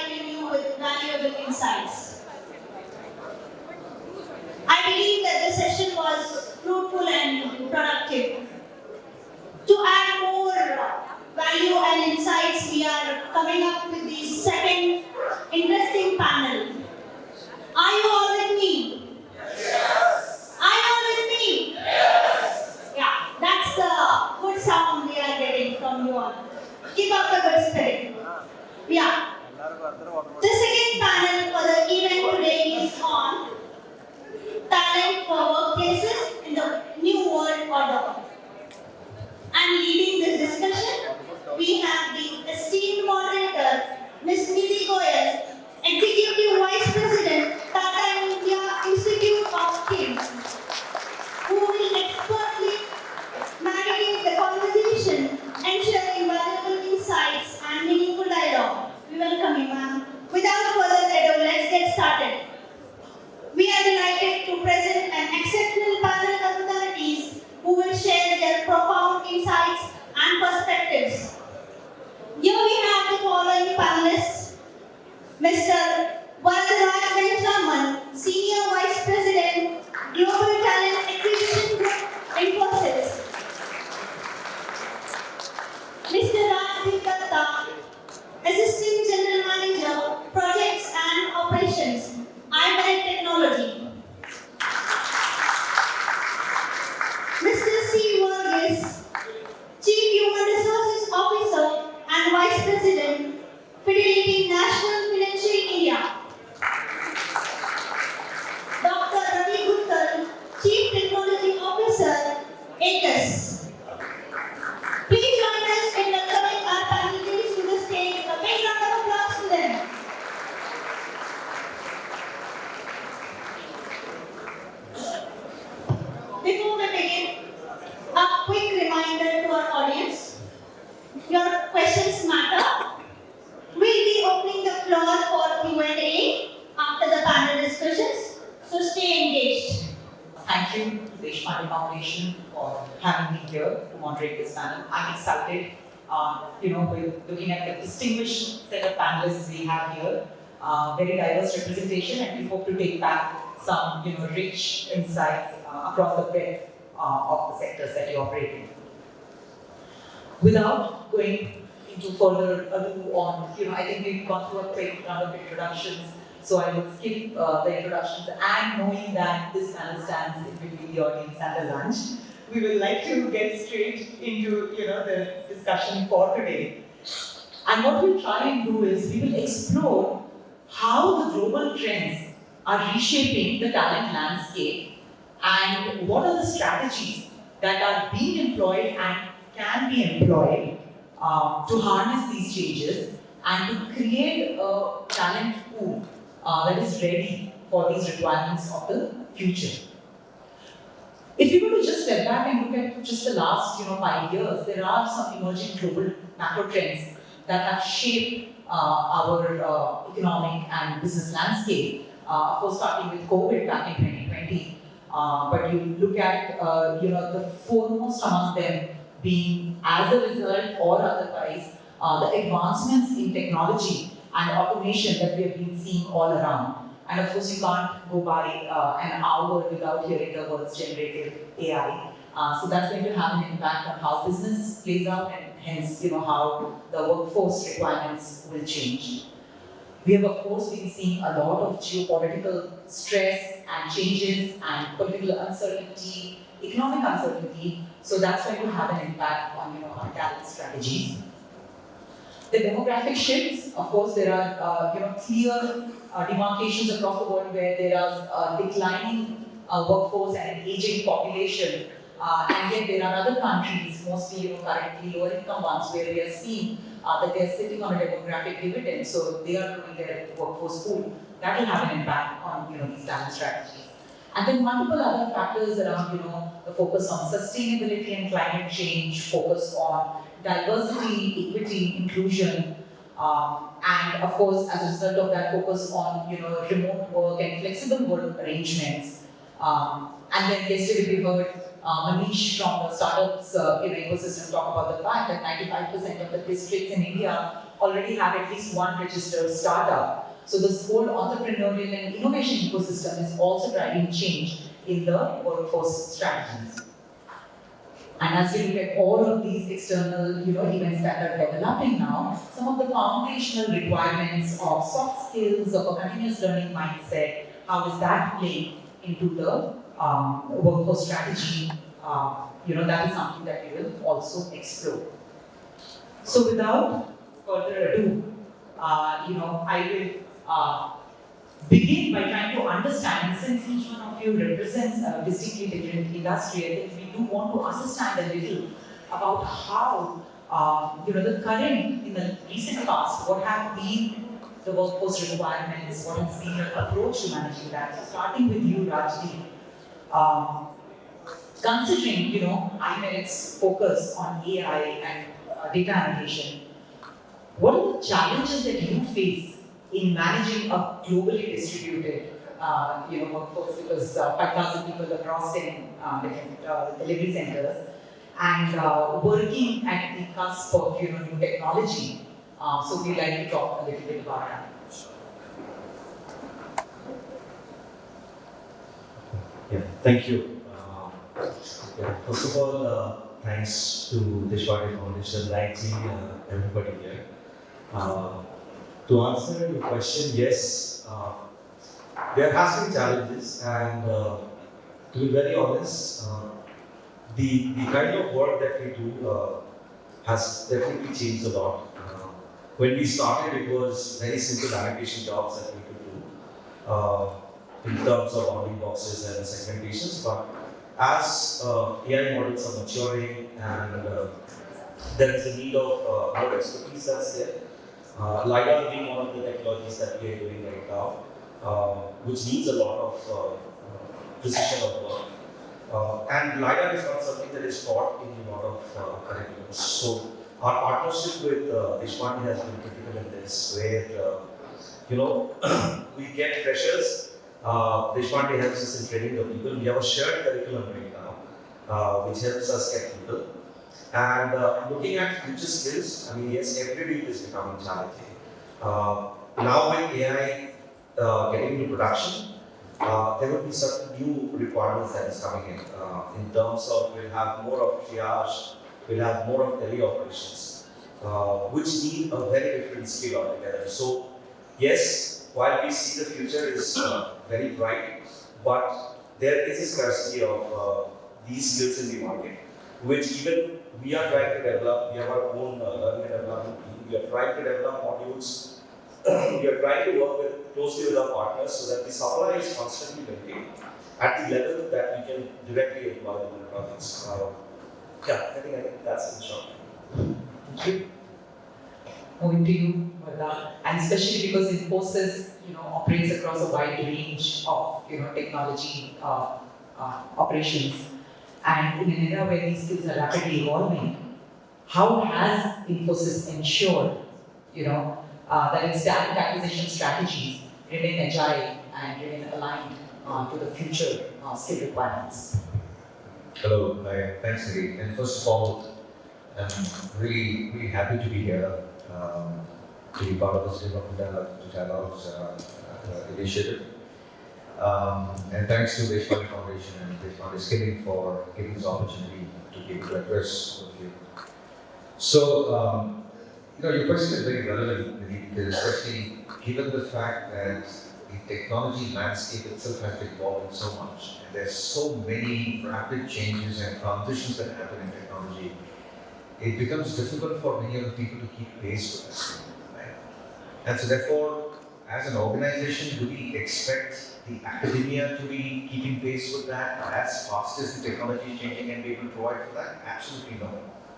enlighten you with valuable insights. I believe that the session was fruitful and productive. To add more value and insights, we are coming up with the second interesting panel. Are you all with me? Yes. Are you all with me? Yes. Yeah, that's the good sound we are getting from you all. Keep up the good spirit. Yeah. The second panel for the event today is on talent for workplaces in the new world order. And leading this discussion, we have the esteemed moderator, Ms. Nidhi Goyal, Executive Vice President, Tata India Institute of Skills, who will expertly navigate the conversation, ensuring valuable insights and meaningful dialogue. We welcome you, ma'am. Without further ado, let's get started. We are delighted to present an exceptional panel of authorities who will share their profound insights and perspectives. Here we have the following panelists: Mr. Varadaraj Ventraman, Senior Vice President, Global Talent Acquisition Group, Infosys; Mr. Rajdeep Datta, Assistant General Manager, Projects and Operations, iMerit Technology; Mr. C. Varghese, Chief Human Resources Officer and Vice President, Fidelity National Financial India; Dr. Ravi Guttal, Chief Technology Officer, ACUS. Please join us in welcoming our panelists to the stage. A big round of applause to them. Before we begin, a quick reminder to our audience: your questions matter. We'll be opening the floor for Q&A after the panel discussions, so stay engaged. Thank you to the Deshpande Foundation for having me here to moderate this panel. I'm excited, we're looking at the distinguished set of panelists we have here, very diverse representation, and we hope to take back some, rich insights across the breadth of the sectors that you operate in. Without going into further ado on, I think we've gone through a quick round of introductions, so I will skip the introductions, and knowing that this panel stands in between the audience and the lunch, we would like to get straight into, the discussion for today. And what we'll try and do is we will explore how the global trends are reshaping the talent landscape, and what are the strategies that are being employed and can be employed to harness these changes and to create a talent pool that is ready for these requirements of the future. If you were to just step back and look at just the last 5 years, there are some emerging global macro trends that have shaped our economic and business landscape. Of course, starting with COVID back in 2020. But you look at the foremost among them being, as a result or otherwise, the advancements in technology and automation that we have been seeing all around. And of course, you can't go by an hour without hearing the words generative AI. So that's going to have an impact on how business plays out, and hence, how the workforce requirements will change. We have, of course, been seeing a lot of geopolitical stress and changes and political uncertainty, economic uncertainty. So that's going to have an impact on, our talent strategies. The demographic shifts, of course, there are clear demarcations across the world where there are declining workforce and an aging population, and yet there are other countries, mostly currently lower income ones, where we are seeing that they are sitting on a demographic dividend, so they are growing their workforce pool. That will have an impact on these talent strategies. And then multiple other factors around the focus on sustainability and climate change, focus on diversity, equity, inclusion, and of course, as a result of that, focus on remote work and flexible work arrangements. And then yesterday we heard Manish from the startups ecosystem talk about the fact that 95% of the districts in India already have at least one registered startup. So this whole entrepreneurial and innovation ecosystem is also driving change in the workforce strategies. And as we look at all of these external, events that are developing now, some of the foundational requirements of soft skills, of a continuous learning mindset, how is that playing into the workforce strategy? That is something that we will also explore. So without further ado, I will begin by trying to understand, since each one of you represents a distinctly different industry, I think we do want to understand a little about how, the current, in the recent past, what have been the workforce requirements, what has been your approach to managing that. So starting with you, Rajdeep, considering, iMerit's focus on AI and data annotation, what are the challenges that you face in managing a globally distributed, workforce? Because 5,000 people across 10 different delivery centers, and working at the cusp of new technology. So we'd like to talk a little bit about that. Yeah, thank you. First of all, thanks to Deshpande Foundation, likely everybody here. To answer your question, yes, there has been challenges, and to be very honest, the kind of work that we do has definitely changed a lot. When we started, it was very simple annotation jobs that we could do in terms of bounding boxes and segmentations. But as AI models are maturing and there is a need of more expertise that's there, LiDAR being one of the technologies that we are doing right now, which needs a lot of precision of work. And LiDAR is not something that is taught in a lot of curriculums. So our partnership with Deshpande has been critical in this, where we get freshers. Deshpande helps us in training the people. We have a shared curriculum right now, which helps us get people. And looking at future skills, I mean, yes, every week is becoming challenging. Now with AI getting into production, there will be certain new requirements that is coming in terms of we'll have more of triage, we'll have more of teleoperations, which need a very different skill altogether. So yes, while we see the future is very bright, but there is a scarcity of these skills in the market, which even we are trying to develop. We have our own learning and development team. We are trying to develop modules. We are trying to work closely with our partners so that the supply is constantly building at the level that we can directly employ them in projects. I think that's in short. Thank you. Moving to you, Vardhan, and especially because Infosys, operates across a wide range of, technology operations, and in an era where these skills are rapidly evolving, how has Infosys ensured, that its talent acquisition strategies remain agile and remain aligned to the future skill requirements? Hello, hi, thanks Nidhi. And first of all, I'm really, really happy to be here, to be part of this Development Dialogues initiative. And thanks to the Deshpande Foundation and Deshpande Skilling for giving this opportunity to be able to address all of you. So, your question is very relevant, Nidhi, because especially given the fact that the technology landscape itself has been evolving so much, and there's so many rapid changes and transitions that happen in technology, it becomes difficult for many of the people to keep pace with us. Right? And so therefore, as an organization, do we expect the academia to be keeping pace with that as fast as the technology is changing and be able to provide for that? Absolutely no.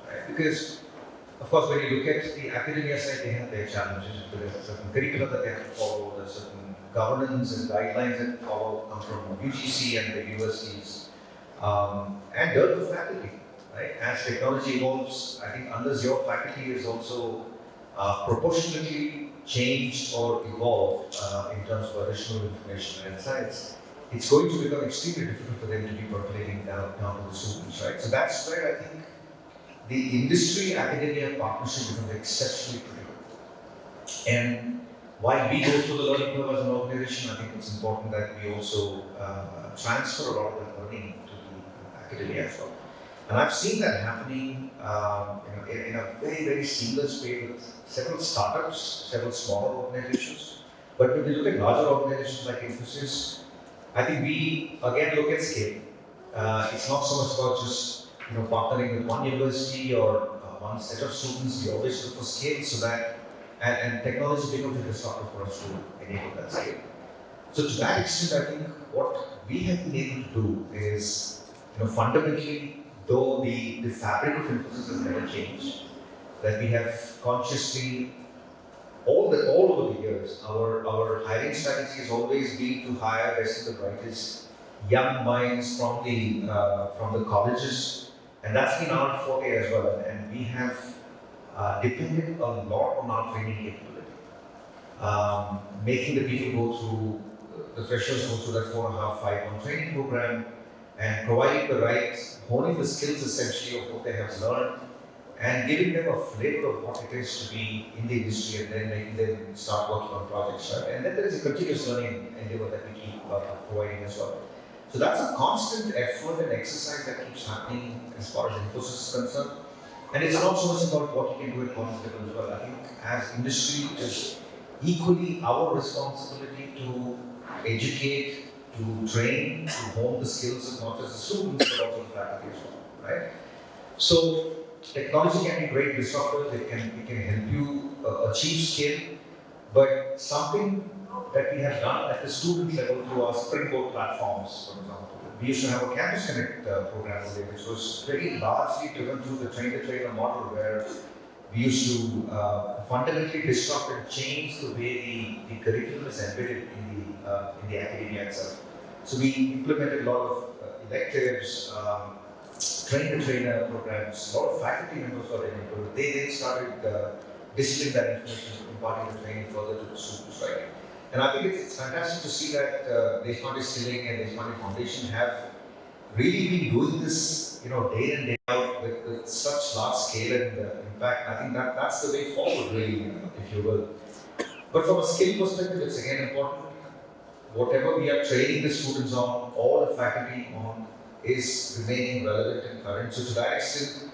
Right? Because, of course, when you look at the academia side, they have their challenges. There's a certain curriculum that they have to follow, there's certain governance and guidelines that follow, come from UGC and the universities, and dearth of faculty. Right? As technology evolves, I think unless your faculty is also proportionately changed or evolved in terms of additional information and insights, it's going to become extremely difficult for them to be percolating down to the students, right? So that's where I think the industry academia partnership becomes exceptionally critical. And while we go through the learning curve as an organization, I think it's important that we also transfer a lot of that learning to the academia as well. And I've seen that happening in a very, very seamless way with several startups, several smaller organizations. But when we look at larger organizations like Infosys, I think we again look at scale. It's not so much about just partnering with one university or one set of students. We always look for scale so that and technology becomes a disruptor for us to enable that scale. So to that extent, I think what we have been able to do is, fundamentally, though the fabric of Infosys has never changed, that we have consciously all over the years, our hiring strategy has always been to hire best and the brightest young minds from the colleges, and that's been our forte as well. And we have depended a lot on our training capability, making the people go through the freshers go through that 4.5, 5-month training program, and providing the right, honing the skills essentially of what they have learned, and giving them a flavor of what it is to be in the industry, and then making them start working on projects, right? And then there is a continuous learning endeavor that we keep providing as well. So that's a constant effort and exercise that keeps happening as far as Infosys is concerned. And it's not so much about what you can do at college level as well. I think as industry, it is equally our responsibility to educate, to train, to hone the skills of not just the students but also the faculty as well, right? So technology can be great disruptors. It can help you achieve scale, but something that we have done at the student level through our Springboard platforms, for example. We used to have a Campus Connect program today, which was very largely driven through the train-the-trainer model, where we used to fundamentally disrupt and change the way the curriculum is embedded in the academia itself. So we implemented a lot of electives, train-the-trainer programs. A lot of faculty members got enabled. They then started distilling that information, imparting the training further to the students, right? And I think it's fantastic to see that Deshpande Distilling and Deshpande Foundation have really been doing this, day in day out with such large scale and impact. I think that's the way forward, really, if you will. But from a skill perspective, it's again important. Whatever we are training the students on, all the faculty on, is remaining relevant and current. So to that extent,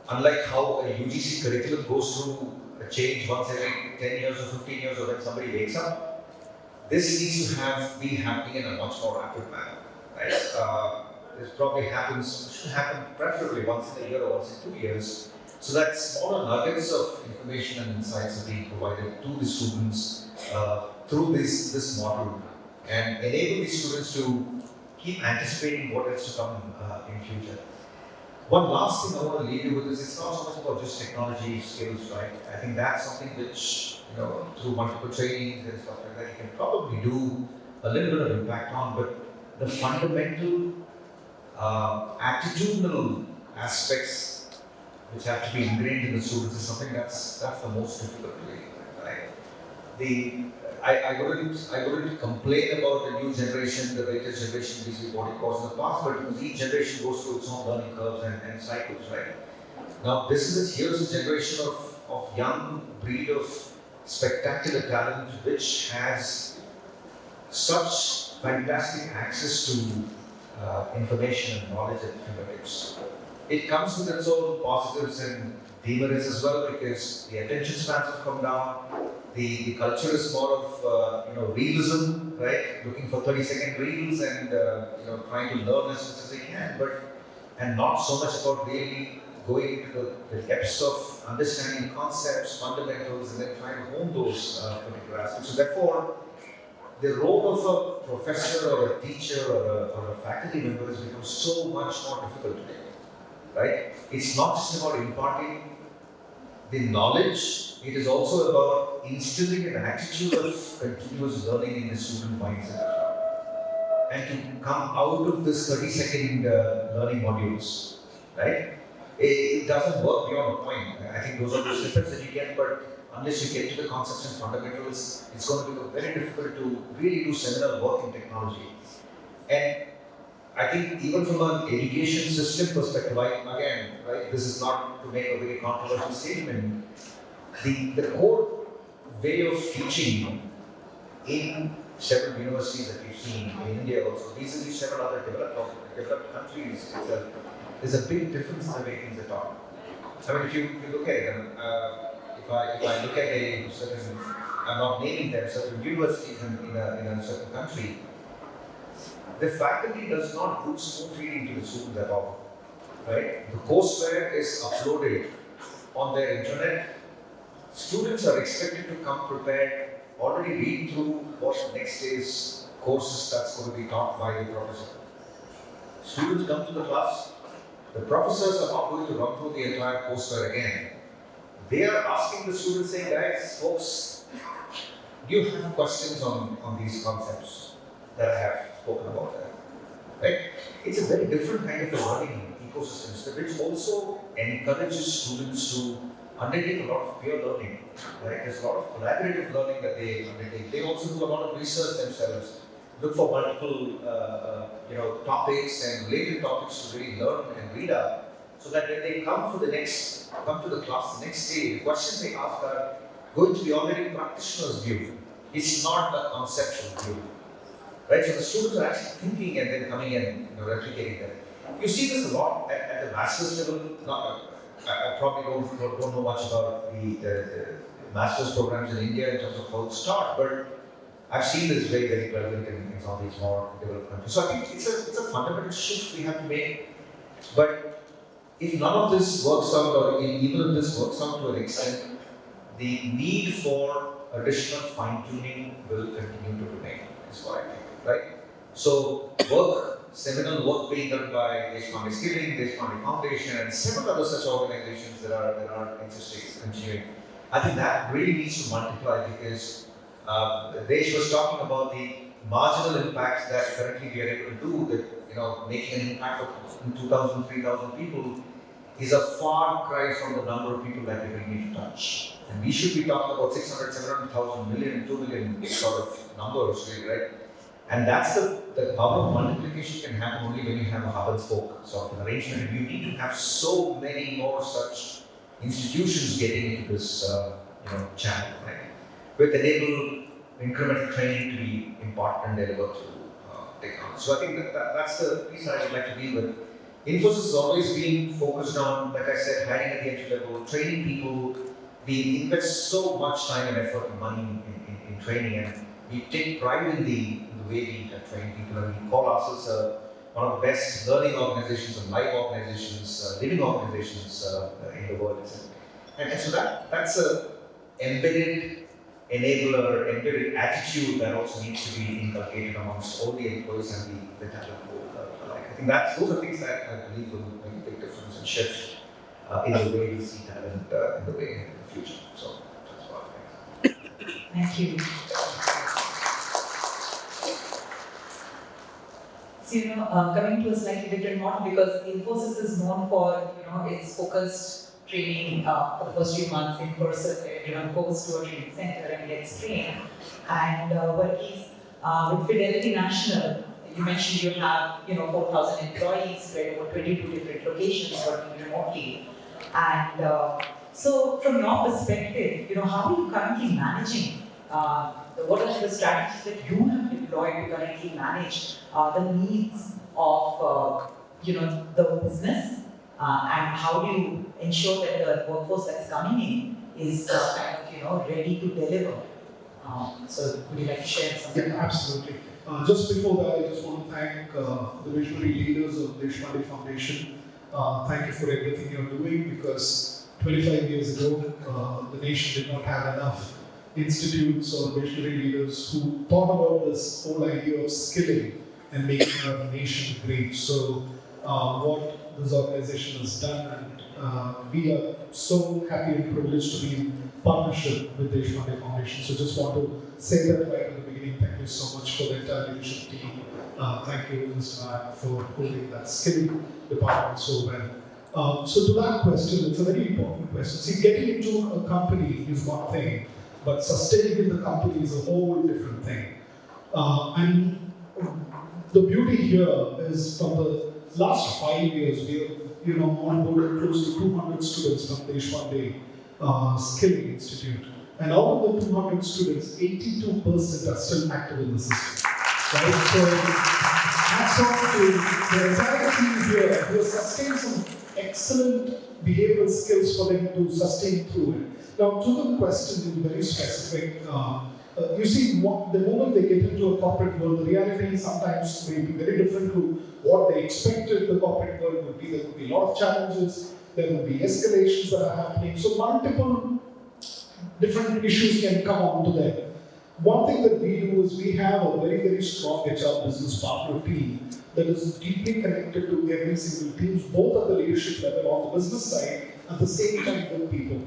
unlike how a UGC curriculum goes through a change once every 10 years or 15 years or when somebody wakes up, this needs to be happening in a much more rapid manner, right? This probably should happen preferably once in a year or once in 2 years, so that smaller nuggets of information and insights are being provided to the students through this model, and enable the students to keep anticipating what is to come in future. One last thing I want to leave you with is it's not so much about just technology skills, right? I think that's something which, through multiple trainings and stuff like that, you can probably do a little bit of impact on, but the fundamental attitudinal aspects which have to be ingrained in the students is something that's the most difficult, really, right? I wouldn't complain about the new generation, the latest generation, because what it was in the past, but because each generation goes through its own learning curves and cycles, right? Now, here's a generation of young breed of spectacular talent which has such fantastic access to information and knowledge at fingertips. It comes with its own positives and demerits as well, because the attention spans have come down. The culture is more of realism, right? Looking for 30-second reels and trying to learn as much as they can, and not so much about really going into the depths of understanding concepts, fundamentals, and then trying to hone those particular aspects. So therefore, the role of a professor or a teacher or a faculty member has become so much more difficult today, right? It's not just about imparting the knowledge, it is also about instilling an attitude of continuous learning in the student mindset. And to come out of this 30-second learning modules, right? It doesn't work beyond a point. I think those are the snippets that you get, but unless you get to the concepts and fundamentals, it's going to be very difficult to really do seminal work in technology. And I think even from an education system perspective, again, right, this is not to make a very controversial statement. The core way of teaching in several universities that we've seen in India also, vis-a-vis several other developed countries, there's a big difference in the way things are taught. I mean, if you look at it, if I look at a certain, I'm not naming them, certain universities in a certain country, the faculty does not do spoon feeding to the students at all, right? The courseware is uploaded on their internet. Students are expected to come prepared, already read through what next day's courses that's going to be taught by the professor. Students come to the class, the professors are not going to run through the entire courseware again. They are asking the students, saying, guys, folks, do you have questions on these concepts that I have spoken about there? Right? It's a very different kind of a learning ecosystem, which also encourages students to undertake a lot of peer learning. Right? There's a lot of collaborative learning that they undertake. They also do a lot of research themselves, look for multiple topics and related topics to really learn and read up, so that when they come to the class the next day, the questions they ask are going to be already practitioner's view. It's not a conceptual view. Right? So the students are actually thinking and then coming in, replicating that. You see this a lot at the master's level. I probably don't know much about the master's programs in India in terms of how it's taught, but I've seen this very, very prevalent in some of these more developed countries. So I think it's a fundamental shift we have to make. But if none of this works out, or even if this works out to an extent, the need for additional fine-tuning will continue to remain, is what I think, right? So seminal work being done by Deshpande Skilling, Deshpande Foundation, and several other such organizations that are interested in continuing. I think that really needs to multiply, because Desh was talking about the marginal impacts that currently we are able to do, that making an impact of 2,000, 3,000 people is a far cry from the number of people that we really need to touch. And we should be talking about 600, 700,000, million, 2 million sort of numbers, really, right? And that's the power of multiplication can happen only when you have a hub and spoke sort of an arrangement. You need to have so many more such institutions getting into this channel, right? With enable incremental training to be important and delivered through technology. So I think that's the piece I would like to deal with. Infosys has always been focused on, like I said, hiring at the entry level, training people. We invest so much time and effort and money in training, and we take pride in the way we have trained people, and we call ourselves one of the best learning organizations and live organizations, living organizations in the world. And so that's a embedded enabler, embedded attitude that also needs to be inculcated amongst all the employees and the talent pool alike. I think those are things that I believe will make a big difference and shift in the way we see talent in the way in the future. So that's what I think. Thank you. So, coming to a slightly different model, because Infosys is known for, its focused training for the first few months in person, goes to a training center and gets trained. And working with Fidelity National, you mentioned you have, 4,000 employees spread over 22 different locations working remotely. And so, from your perspective, how are you currently managing? What are the strategies that you have deployed to currently manage the needs of the business, and how do you ensure that the workforce that's coming in is ready to deliver? So would you like to share something? Yeah, absolutely. Just before that, I just want to thank the visionary leaders of the Deshpande Foundation. Thank you for everything you're doing, because 25 years ago, the nation did not have enough institutes or visionary leaders who thought about this whole idea of skilling and making our nation great. So what this organization has done, and we are so happy and privileged to be in partnership with the Deshpande Foundation. So just want to say that right at the beginning. Thank you so much for the entire leadership team. Thank you, Mr. Nayak, for holding that skilling department so well. So to that question, it's a very important question. See, getting into a company is one thing, but sustaining in the company is a whole different thing. And the beauty here is from the last 5 years, we have onboarded close to 200 students from Deshpande Skilling Institute. And out of the 200 students, 82% are still active in the system. Right? So, hats off to the entire team here who has sustained some excellent behavioral skills for them to sustain through it. Now, to the question in very specific, you see, the moment they get into a corporate world, the reality sometimes may be very different to what they expected the corporate world would be. There could be a lot of challenges, there will be escalations that are happening, so multiple different issues can come on to them. One thing that we do is we have a very, very strong HR business partner team that is deeply connected to every single team, both at the leadership level on the business side, at the same time with people.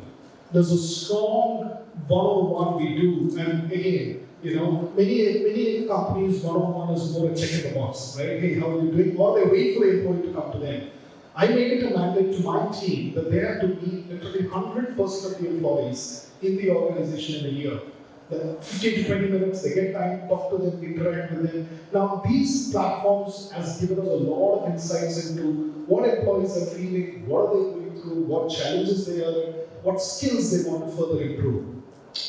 There's a strong one-on-one we do, and again, many companies one-on-one is more a check in the box, right? Hey, how are you doing? Or they wait for the employee to come to them. I made it a mandate to my team that they have to meet literally 100% of the employees in the organization in a year. 15 to 20 minutes, they get time, talk to them, interact with them. Now, these platforms has given us a lot of insights into what employees are feeling, what are they going through, what challenges they are, what skills they want to further improve.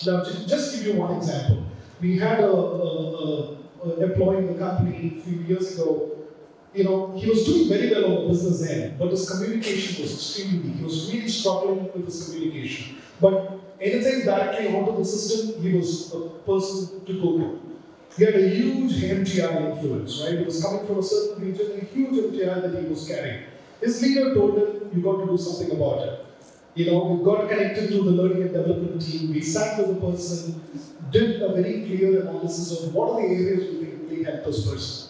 Now, to just give you one example, we had a employee in the company a few years ago. He was doing very well on the business end, but his communication was extremely weak. He was really struggling with his communication. But anything directly onto the system, he was a person to go to. He had a huge MTI influence, right? He was coming from a certain region, a huge MTI that he was carrying. His leader told him, you got to do something about it. We got connected to the learning and development team. We sat with the person, did a very clear analysis of what are the areas we can really help this person.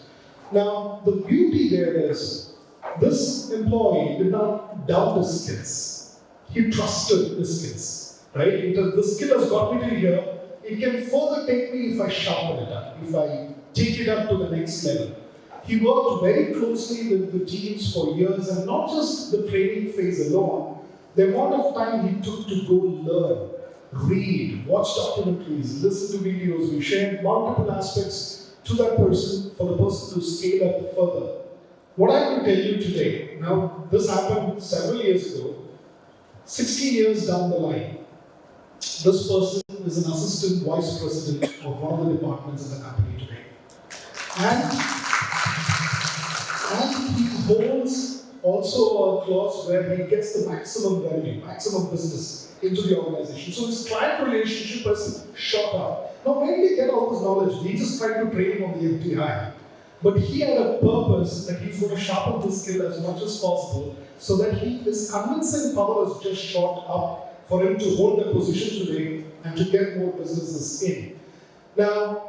Now, the beauty there is, this employee did not doubt his skills. He trusted his skills, right? The skill has got me to here. It can further take me if I sharpen it up, if I take it up to the next level. He worked very closely with the teams for years, and not just the training phase alone. The amount of time he took to go learn, read, watch documentaries, listen to videos. We shared multiple aspects to that person for the person to scale up further. What I will tell you today, now this happened several years ago, 16 years down the line, this person is an assistant vice president of one of the departments in the company today. And he holds also a clause where he gets the maximum revenue, maximum business into the organization. So his client relationship has shot up. Now, where did he get all this knowledge? We just tried to train him on the MTI. But he had a purpose that he's going to sharpen his skill as much as possible so that his convincing power has just shot up for him to hold that position today and to get more businesses in. Now,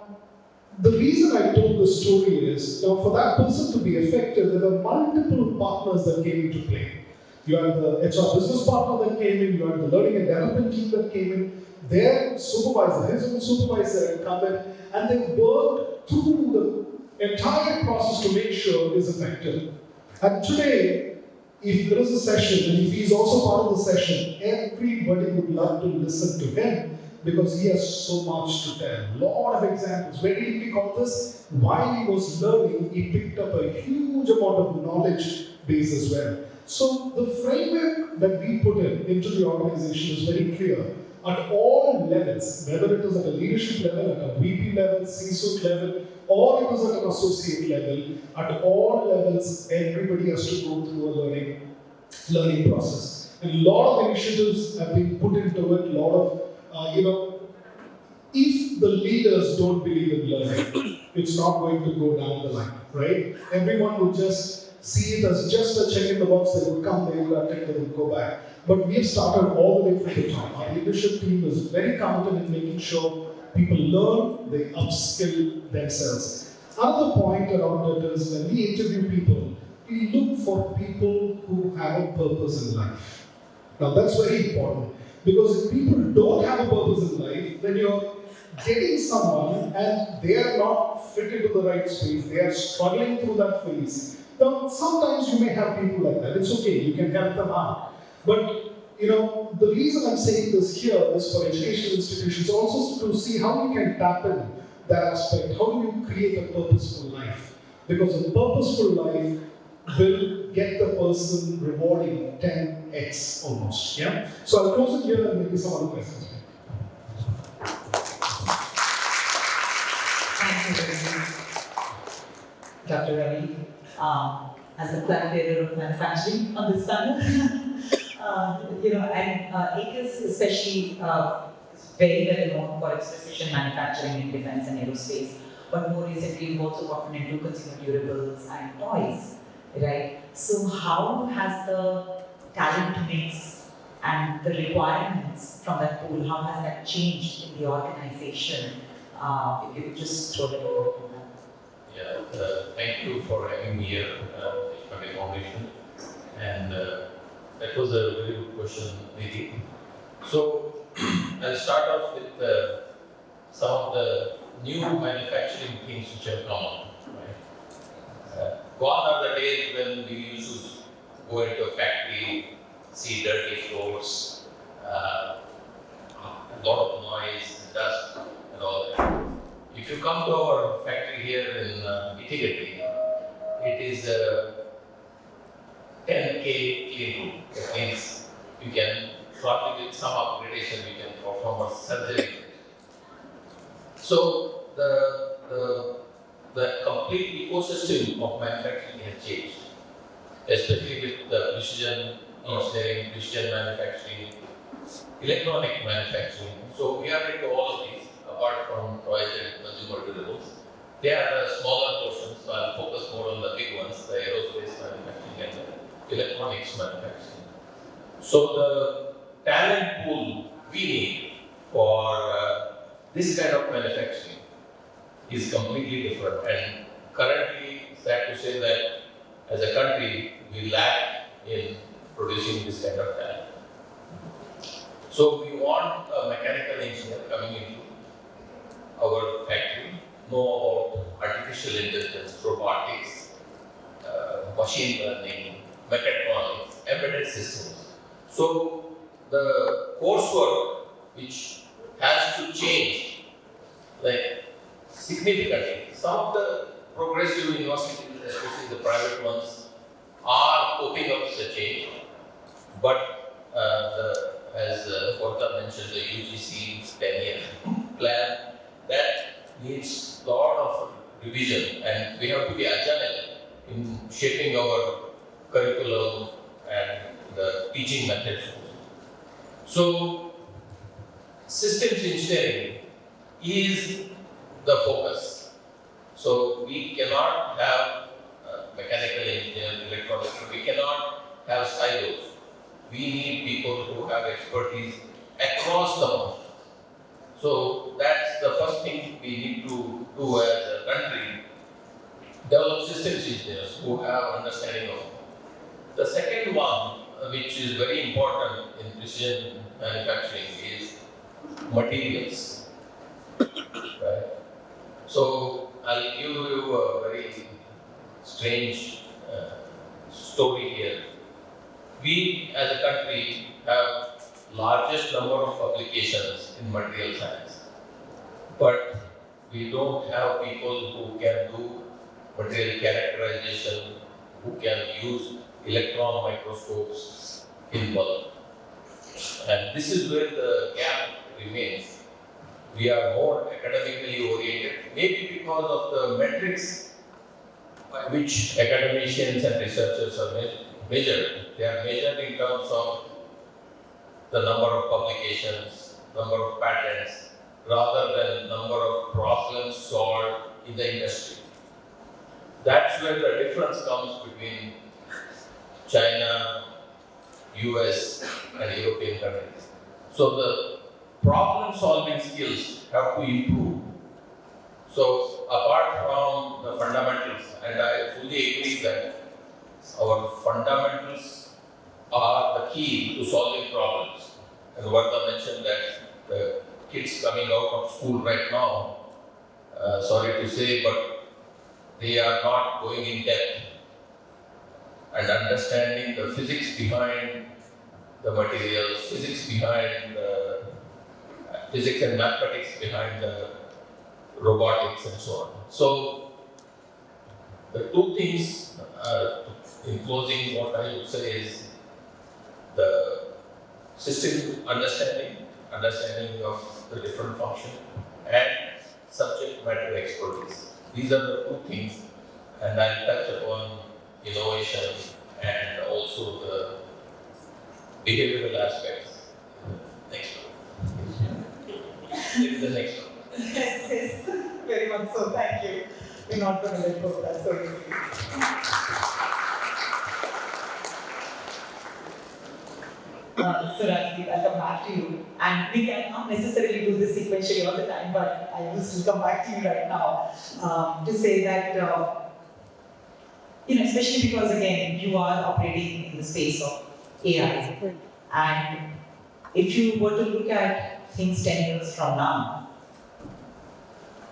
the reason I told this story is, now for that person to be effective, there were multiple partners that came into play. You had the HR business partner that came in, you had the learning and development team that came in, their supervisor, his own supervisor had come in, and they worked through the entire process to make sure it is effective. And today, if there is a session, and if he is also part of the session, everybody would love to listen to him, because he has so much to tell. A lot of examples. Where did he call this? While he was learning, he picked up a huge amount of knowledge base as well. So the framework that we put into the organization is very clear. At all levels, whether it is at a leadership level, at a VP level, C-suite level, or it is at an associate level, at all levels, everybody has to go through a learning process. And a lot of initiatives have been put into it, a lot of if the leaders don't believe in learning, it's not going to go down the line, right? Everyone would just see it as just a check in the box. They would come, they would attend, they would go back. But we have started all the way from the top. Our leadership team is very committed in making sure people learn, they upskill themselves. Another point around it is when we interview people, we look for people who have a purpose in life. Now that's very important. Because if people don't have a purpose in life, then you're getting someone and they are not fit into the right space, they are struggling through that phase. Now, sometimes you may have people like that. It's okay, you can help them out. But, the reason I'm saying this here is for educational institutions also to see how you can tap in that aspect. How do you create a purposeful life? Because a purposeful life will get the person rewarding 10x almost. Yeah. So I'll close it here and maybe some other questions. Thank you very much, Dr. Ravi. As the flag bearer of manufacturing on this panel, and ACUS especially is very well known for its precision manufacturing in defense and aerospace. But more recently, we've also gotten into consumer durables and toys, right? So how has the talent mix and the requirements from that pool, how has that changed in the organization? If you could just throw a little light on that. Yeah, thank you for having me here, Ishmael Foundation. And that was a very good question, Nidhi. So I'll start off with some of the new manufacturing things which have come up. Right? Gone are the days when we used to go into a factory, see dirty floors, a lot of noise, dust, and all that. If you come to our factory here in Itigati, it is a 10K clean room. That means you can, probably with some upgradation, we can perform a surgery. So the complete ecosystem of manufacturing has changed, especially with the precision engineering, precision manufacturing, electronic manufacturing. So we are into all of these, apart from toys and consumer durables. They are the smaller portions, so I'll focus more on the big ones, the aerospace manufacturing and the electronics manufacturing. So the talent pool we need for this kind of manufacturing is completely different. And currently, sad to say that as a country, we lack in producing this kind of talent. So we want a mechanical engineer coming into our factory, know about artificial intelligence, robotics, machine learning, mechatronics, embedded systems. So the coursework which has to change, like significantly. Some of the progressive universities, especially the private ones, are coping up with the change. But as Gorka mentioned, the UGC 10-year plan, that needs a lot of revision, and we have to be agile in shaping our curriculum and the teaching methods. So, systems engineering is the focus. So, we cannot have mechanical engineering, electronics, we cannot have silos. We need people who have expertise across the board. So that's the first thing we need to do as a country, develop systems engineers who have understanding of it. The second one, which is very important in precision manufacturing, is materials. Right? So I'll give you a very strange story here. We as a country have largest number of publications in material science, but we don't have people who can do material characterization, who can use electron microscopes in bulk. And this is where the gap remains. We are more academically oriented, maybe because of the metrics by which academicians and researchers are measured. They are measured in terms of the number of publications, number of patents, rather than number of problems solved in the industry. That's where the difference comes between China, US, and European countries. So the problem solving skills have to improve. So apart from the fundamentals, and I fully agree that our fundamentals are the key to solving problems. And Varda mentioned that the kids coming out of school right now, sorry to say, but they are not going in depth and understanding the physics behind the materials, physics behind the physics and mathematics behind the robotics and so on. So The two things, in closing, what I would say is the system understanding of the different function, and subject matter expertise. These are the two things, and I'll touch upon innovation and also the behavioral aspects. Next one. This is the next one. Yes, yes, very much so. Thank you. We're not going to let go of that so easily. So Rajdeep, I'll come back to you. And we cannot necessarily do this sequentially all the time, but I will still come back to you right now to say that, especially because again, you are operating in the space of AI. And if you were to look at things 10 years from now,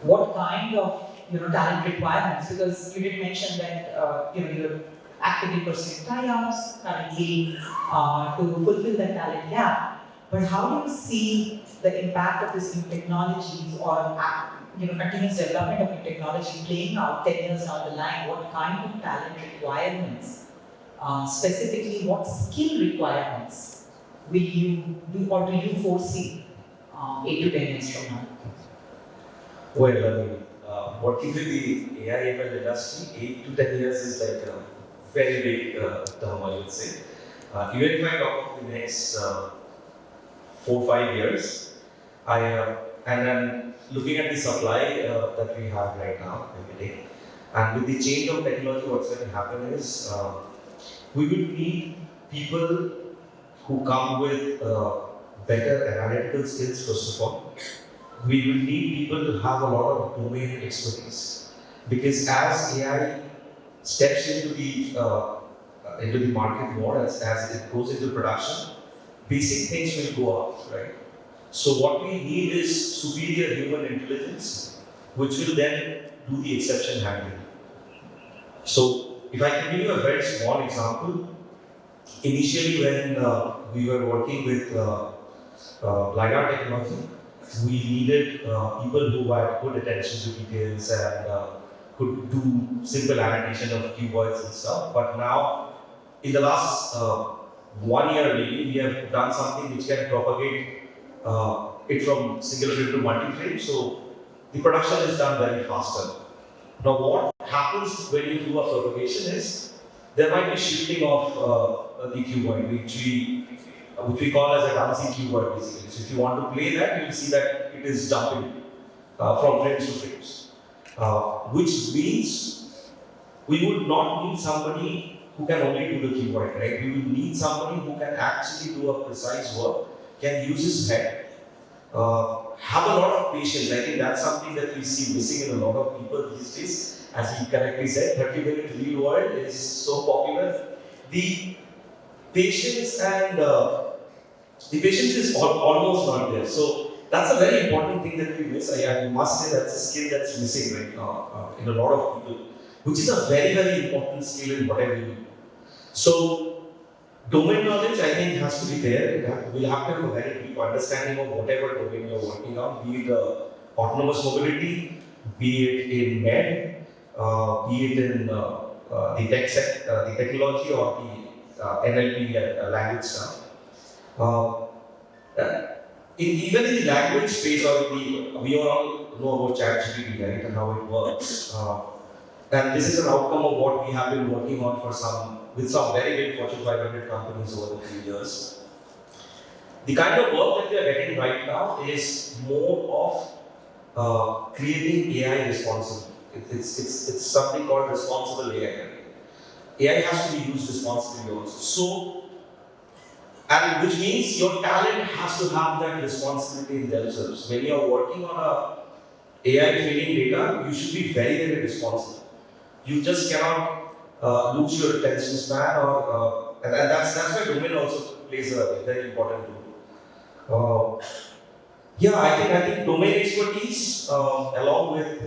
what kind of talent requirements? Because you did mention that you're actively pursuing tie-ups currently to fulfill that talent gap. But how do you see the impact of these new technologies or continuous development of new technology playing out 10 years down the line? What kind of talent requirements, specifically what skill requirements will you do or do you foresee 8 to 10 years from now? Well, I mean, working with the AI ML industry, 8 to 10 years is like a very big term, I would say. Even if I talk of the next 4-5 years, and then looking at the supply that we have right now, every day, and with the change of technology, what's going to happen is we will need people who come with better analytical skills, first of all. We will need people to have a lot of domain expertise, because as AI steps into the market more, as it goes into production, basic things will go up, right? So what we need is superior human intelligence, which will then do the exception handling. So if I can give you a very small example, initially when we were working with LiDAR technology, we needed people who had good attention to details and could do simple annotation of keywords and stuff. But now, in the last 1 year maybe, we have done something which can propagate it from single frame to multi-frame. So the production is done very faster. Now what happens when you do a propagation is, there might be shifting of the keyword, which we call as a dancing keyword basically. So if you want to play that, you will see that it is jumping from frames to frames. Which means we would not need somebody who can only do the keyword, right? We will need somebody who can actually do a precise work, can use his head, have a lot of patience. I think that's something that we see missing in a lot of people these days. As he correctly said, 30-minute real world is so popular. The patience is almost not there. So that's a very important thing that we miss. I must say that's a skill that's missing right now in a lot of people, which is a very, very important skill in whatever you do. So domain knowledge, I think, has to be there. We'll have to have a very deep understanding of whatever domain you're working on, be it autonomous mobility, be it in med, be it in the technology or the NLP language stuff. Even in the language space, we all know about ChatGPT, right, and how it works. And this is an outcome of what we have been working on with some very big Fortune 500 companies over the few years. The kind of work that we are getting right now is more of creating AI responsibly. It's something called responsible AI. AI has to be used responsibly also. And which means your talent has to have that responsibility in themselves. When you are working on a AI training data, you should be very, very responsible. You just cannot lose your attention span, and that's why domain also plays a very important role. I think domain expertise along with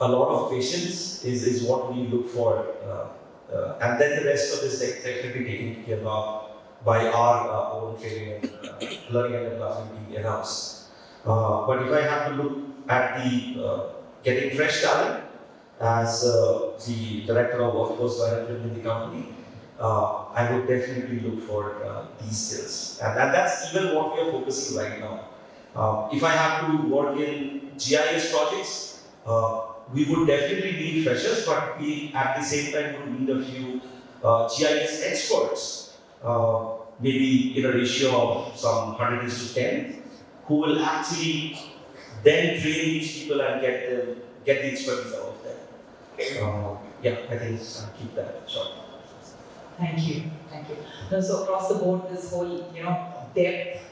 a lot of patience is what we look for. And then the rest of this definitely taken care of by our own training and learning and development team in-house. But if I have to look at the getting fresh talent, as the director of workforce management in the company, I would definitely look for these skills. And that's even what we are focusing right now. If I have to work in GIS projects, we would definitely need freshers, but we at the same time would need a few GIS experts, maybe in a ratio of some 100:10, who will actually then train these people and get the expertise out of them. Yeah, I think I'll keep that short. Thank you, thank you. No, so across the board, this whole depth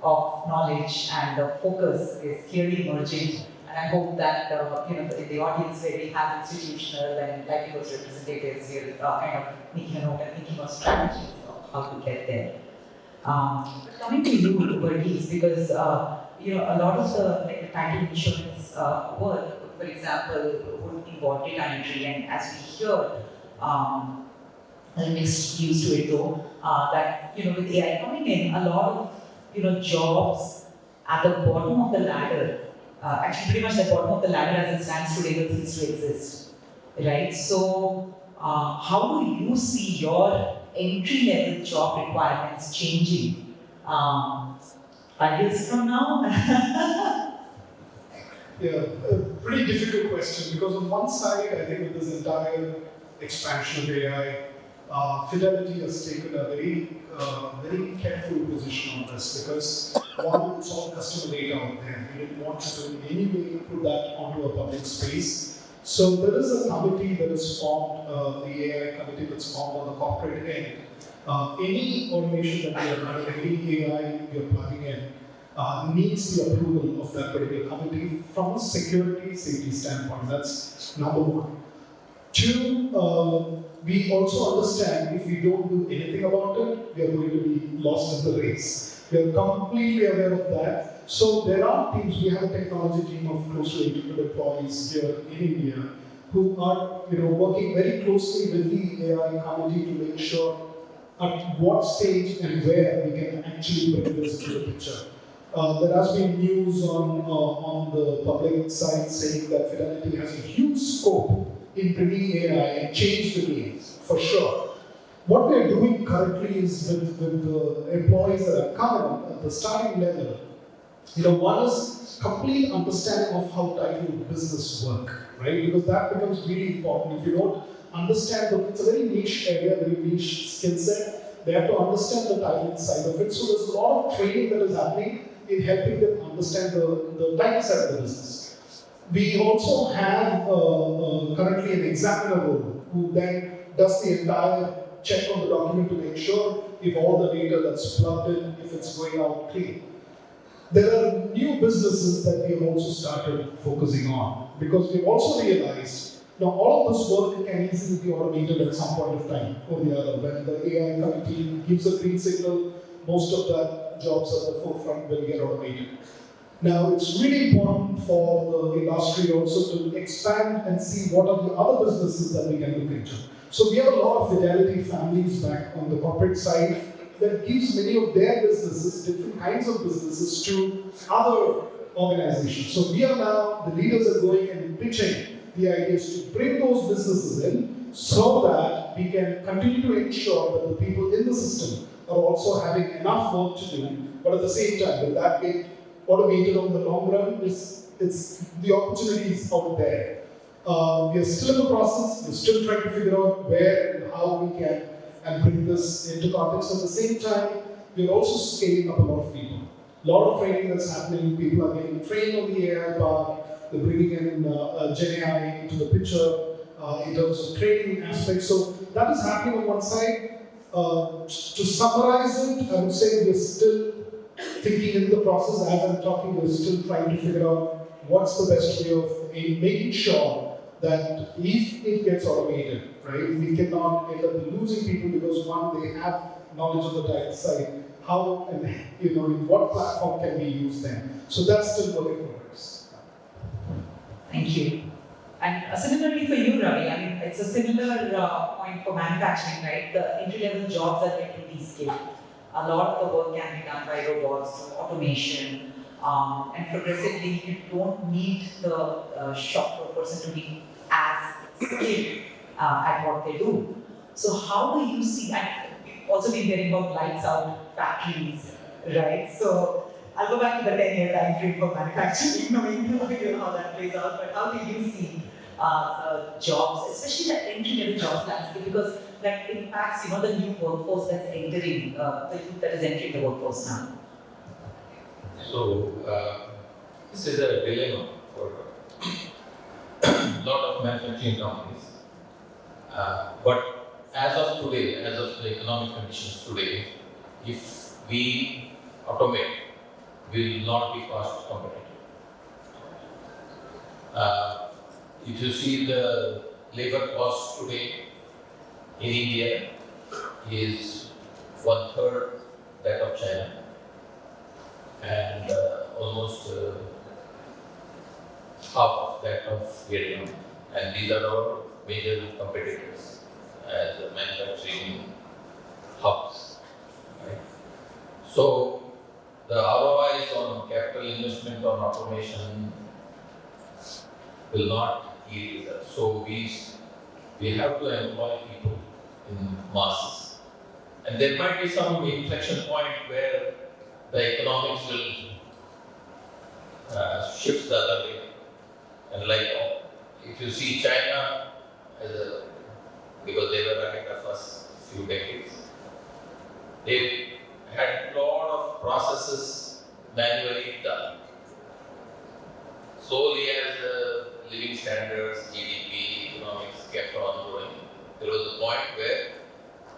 of knowledge and the focus is clearly emerging. And I hope that in the audience where we have institutional and like those representatives here kind of making a note and thinking of strategies of how to get there. But coming to you, Varghese, because a lot of the title insurance work, for example, would involve data entry, and as we hear, mixed use to it though, that with AI coming in, a lot of jobs at the bottom of the ladder, actually pretty much the bottom of the ladder as it stands today will cease to exist, right? So how do you see your entry-level job requirements changing 5 years from now? Yeah, a pretty difficult question, because on one side, I think with this entire expansion of AI, Fidelity has taken a very careful position on this, because one, it's all customer data out there. We didn't want to in any way put that onto a public space. So there is a committee that is formed, the AI committee that's formed on the corporate end. Any automation that we are running, any AI we are plugging in, needs the approval of that particular committee from a security safety standpoint. That's number one. Two, we also understand if we don't do anything about it, we are going to be lost in the race. We are completely aware of that. So there are teams, we have a technology team of close to 800 employees here in India who are working very closely with the AI committee to make sure at what stage and where we can actually bring this into the picture. There has been news on the public side saying that Fidelity has a huge scope in bringing AI and change the game, for sure. What we are doing currently is with the employees that have come in at the starting level, one is complete understanding of how title business work, right? Because that becomes really important. If you don't understand, it's a very niche area, very niche skill set. They have to understand the title side of it. So there's a lot of training that is happening in helping them understand the title side of the business. We also have currently an examiner role who then does the entire check on the document to make sure if all the data that's plugged in, if it's going out clean. There are new businesses that we have also started focusing on, because we've also realized now all of this work can easily be automated at some point of time or the other. When the AI committee gives a green signal, most of that jobs at the forefront will get automated. Now, it's really important for the industry also to expand and see what are the other businesses that we can look into. So we have a lot of Fidelity families back on the corporate side that gives many of their businesses, different kinds of businesses, to other organizations. So we are now, the leaders are going and pitching the ideas to bring those businesses in so that we can continue to ensure that the people in the system are also having enough work to do, but at the same time, with that being automated on the long run, it's the opportunity is out there. We are still in the process, we're still trying to figure out where and how we can and bring this into context. At the same time, we're also scaling up a lot of people. A lot of training that's happening, people are getting trained on the AI part, they're bringing in Gen AI into the picture in terms of training aspects. So that is happening on one side. To summarize it, I would say we're still thinking in the process. As I'm talking, we're still trying to figure out what's the best way of making sure that if it gets automated, right, we cannot end up losing people because one, they have knowledge of the title side, how and in what platform can we use them. So that's still work in progress. Thank you. And similarly for you, Ravi, I mean, it's a similar point for manufacturing, right? The entry-level jobs are getting de-skilled. A lot of the work can be done by robots, automation, and progressively you don't need the shop floor person to be as skilled at what they do. So how do you see, and we've also been hearing about lights out factories, right? So I'll go back to the 10-year time frame for manufacturing, knowing how that plays out, but how do you see jobs, especially the entry-level jobs landscape, because that impacts the new workforce that's entering, the youth that is entering the workforce now. So, this is a dilemma for a lot of manufacturing companies. But as of today, as of the economic conditions today, if we automate, we will not be cost competitive. If you see the labor cost today in India is 1/3 that of China and almost half of that of Vietnam. And these are our major competitors as manufacturing hubs. Right? So the ROIs on capital investment on automation will not yield results. So we have to employ people in masses. And there might be some inflection point where the economics will shift the other way. And like if you see China because they were ahead of us few decades, they had a lot of processes manually done. Slowly as the living standards, GDP, economics kept on growing, there was a point where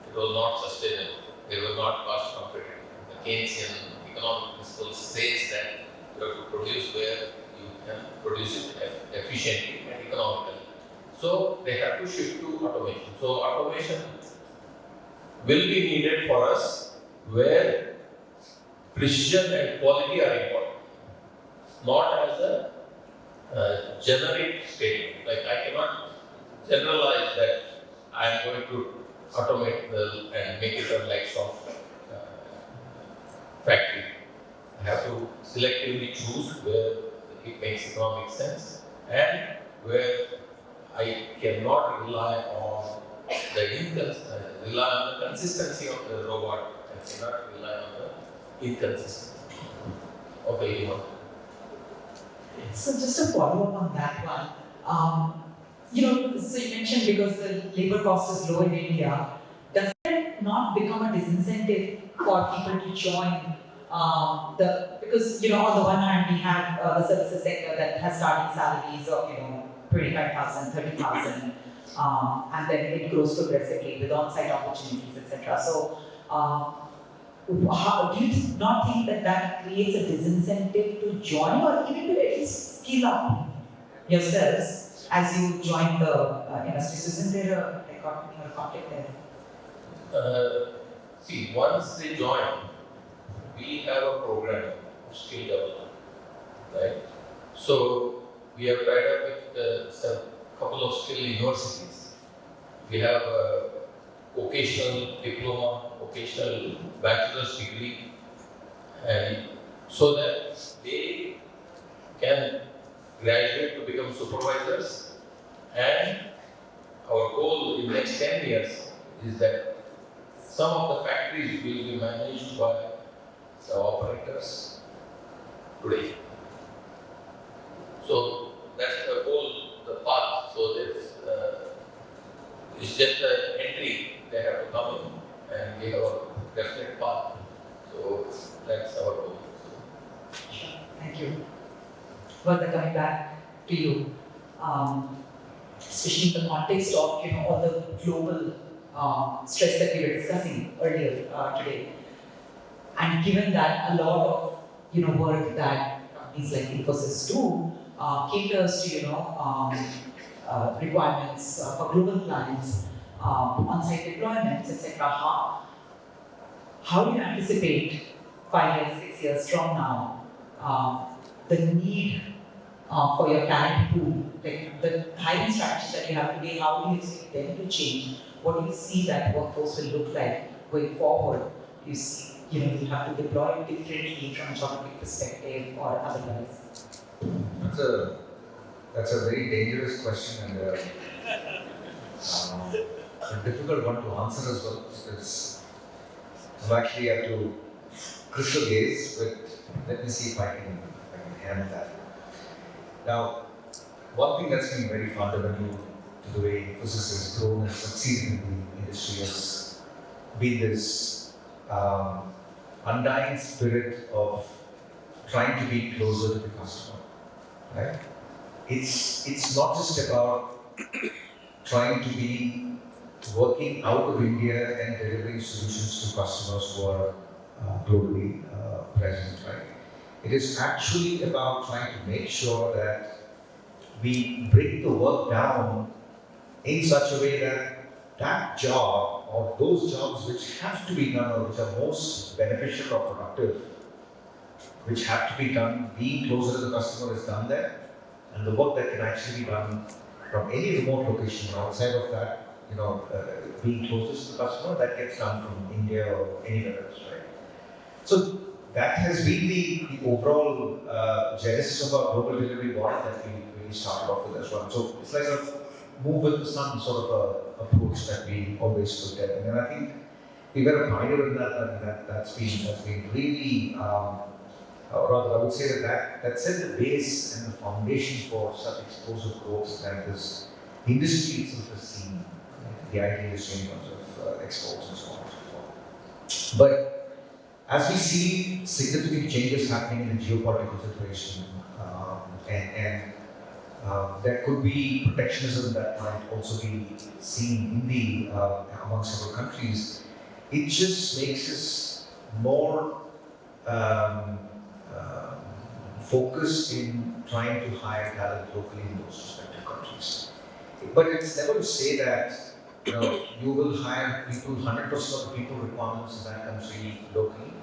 it was not sustainable. They were not cost competitive. The Keynesian economic principle says that you have to produce where you can produce it efficiently and economically. So they have to shift to automation. So automation will be needed for us where precision and quality are important, not as a generic statement. Like I cannot generalize that I am going to automate and make it a lights off factory. I have to selectively choose where it makes economic sense and where I cannot rely on the consistency of the robot. I cannot rely on the inconsistency of the human. So just to follow up on that one, so you mentioned because the labor cost is low in India, does it not become a disincentive for people to join because on the one hand we have the services sector that has starting salaries of 25,000, 30,000, and then it grows progressively with on-site opportunities, etc. So do you not think that creates a disincentive to join or even to at least skill up yourselves as you join the industry? So isn't there a conflict there? See, once they join, we have a program of skill development, right? So we have tied up with a couple of skill universities. We have a vocational diploma, vocational bachelor's degree, and so that they can graduate to become supervisors. And our goal in the next 10 years is that some of the factories will be managed by the operators today. So that's the goal, the path. So it's just an entry. They have to come in and we have a definite path. So that's our goal. Sure. Thank you. Further coming back to you, especially in the context of all the global stress that we were discussing earlier today, and given that a lot of work that companies like Infosys do caters to requirements for global clients, on-site deployments, etc. How do you anticipate 5 years, 6 years from now the need for your talent pool, like the hiring strategies that you have today? How do you expect them to change? What do you see that workforce will look like going forward? You see, you have to deploy it differently from a geographic perspective or otherwise. That's a very dangerous question, and A difficult one to answer as well because I'm actually have to crystal gaze, but let me see if I can handle that. Now, one thing that's been very fundamental to the way Infosys has grown and succeeded in the industry has been this undying spirit of trying to be closer to the customer. Right? It's not just about trying to be working out of India and delivering solutions to customers who are globally present. Right? It is actually about trying to make sure that we break the work down in such a way that that job or those jobs which have to be done or which are most beneficial or productive, which have to be done, being closer to the customer is done there, and the work that can actually be done from any remote location outside of that, being closest to the customer, that gets done from India or anywhere else, right? So that has been the overall genesis of our global delivery model that we really started off with as well. So it's like a move with the sun sort of a approach that we always looked at, and I think we were a pioneer in that, and that's been really. Or rather, I would say that set the base and the foundation for such explosive growth that this industry itself has seen, the IT industry in terms of exports and so on and so forth. But as we see significant changes happening in the geopolitical situation, and there could be protectionism that might also be seen in among several countries, it just makes us more focused in trying to hire talent locally in those respective countries. But it's never to say that you will hire people, 100% of the people requirements in that country locally.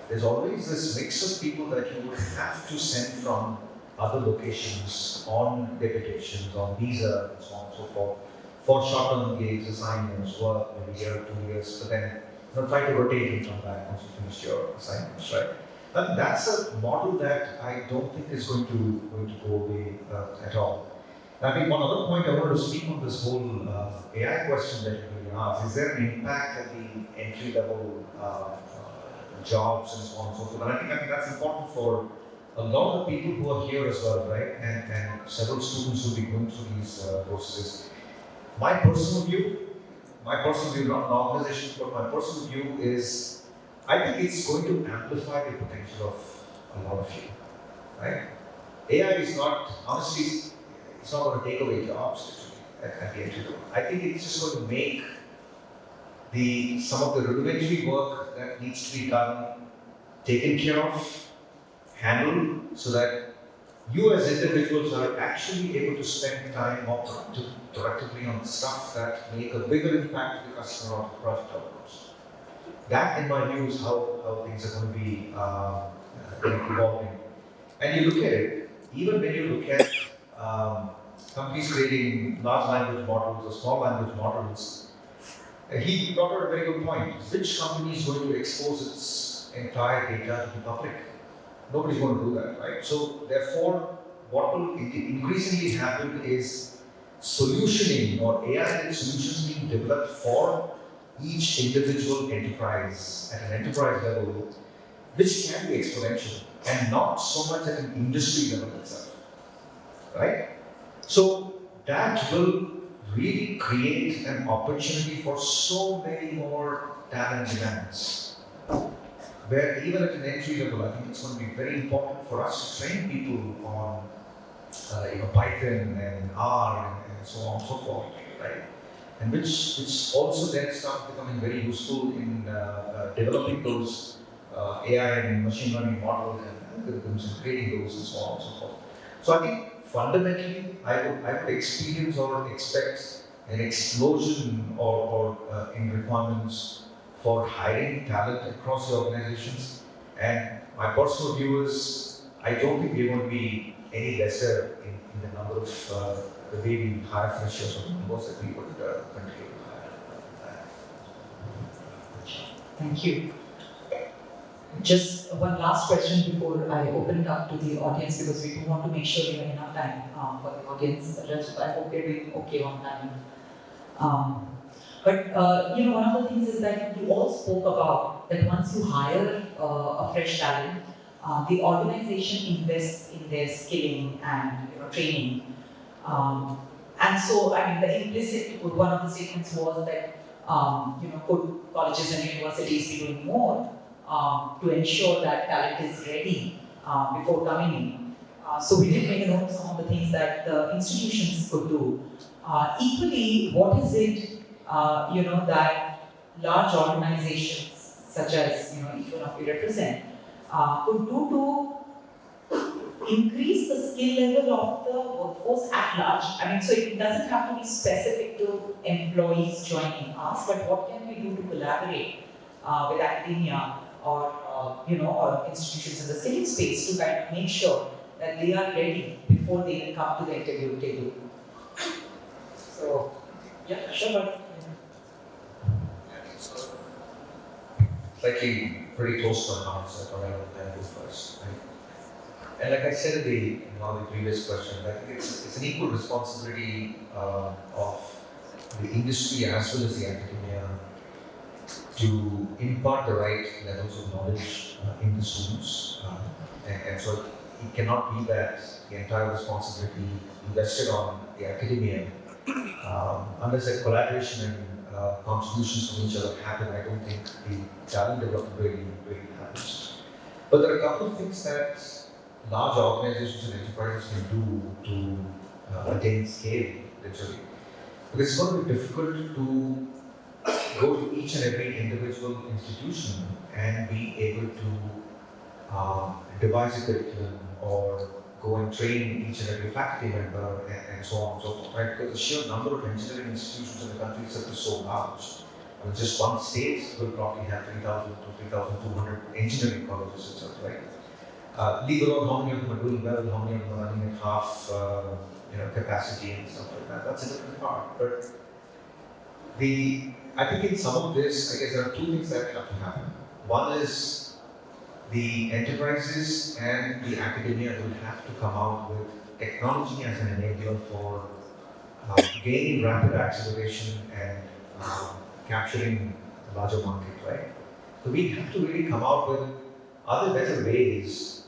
There's always this mix of people that you would have to send from other locations on deputations, on visa, and so on and so forth, for short-term gigs, assignments, work, maybe a year, 2 years, but then try to rotate and come back once you finish your assignments, right? And that's a model that I don't think is going to go away at all. I think one other point I wanted to speak on this whole AI question that you asked, is there an impact at the entry-level jobs and so on and so forth? And I think that's important for a lot of the people who are here as well, right? And several students who will be going through these courses. My personal view, not an organization, but my personal view is I think it's going to amplify the potential of a lot of you, right? AI is not, honestly, it's not going to take away jobs at the entry level. I think it's just going to make some of the rudimentary work that needs to be done taken care of, handled, so that you as individuals are actually able to spend time more productively on stuff that make a bigger impact to the customer or the project outcomes. That, in my view, is how things are going to be evolving. And you look at it, even when you look at companies creating large language models or small language models, he brought out a very good point. Which company is going to expose its entire data to the public? Nobody's going to do that, right? So, therefore, what will increasingly happen is solutioning or AI-led solutions being developed for each individual enterprise at an enterprise level, which can be exponential and not so much at an industry level itself, right? So that will really create an opportunity for so many more talent demands, where even at an entry level, I think it's going to be very important for us to train people on Python and R and so on and so forth, right? And which also then starts becoming very useful in developing those AI and machine learning models and algorithms and creating those and so on and so forth. So I think fundamentally, I would experience or expect an explosion or in requirements for hiring talent across the organizations. And my personal view is, I don't think we're going to be any lesser in the number of the way we hire freshers or the numbers that we would continue to hire. Thank you. Just one last question before I open it up to the audience, because we do want to make sure we have enough time for the audience. I hope they're doing okay on time. One of the things is that you all spoke about that once you hire a fresh talent, the organization invests in their skilling and training. And so, I mean, the implicit one of the statements was that could colleges and universities be doing more to ensure that talent is ready before coming in. So we did make a note of some of the things that the institutions could do. Equally, what is it that large organizations such as each one of you represent could do to increase the skill level of the workforce at large? I mean, so it doesn't have to be specific to employees joining us, but what can we do to collaborate with academia or or institutions in the skilling space to kind of make sure that they are ready before they even come to the interview table? So, yeah, sure. Slightly pretty close to an answer, but I will tell you first. Right? And like I said in one of the previous questions, I think it's an equal responsibility of the industry as well as the academia to impart the right levels of knowledge in the students. And so it cannot be that the entire responsibility invested on the academia unless a collaboration and contributions from each other happen. I don't think the talent development really happens. But there are a couple of things that large organizations and enterprises can do to attain scale, literally. Because it's going to be difficult to go to each and every individual institution and be able to devise a curriculum or go and train each and every faculty member and so on and so forth, right? Because the sheer number of engineering institutions in the country itself is so large. I mean, just one state will probably have 3,000 to 3,200 engineering colleges itself, right? Leave alone how many of them are doing well, how many of them are running at half capacity and stuff like that. That's a different part. But I think in some of this, I guess there are two things that have to happen. One is the enterprises and the academia will have to come out with technology as an enabler for gaining rapid acceleration and capturing a larger market, right? So we have to really come out with other better ways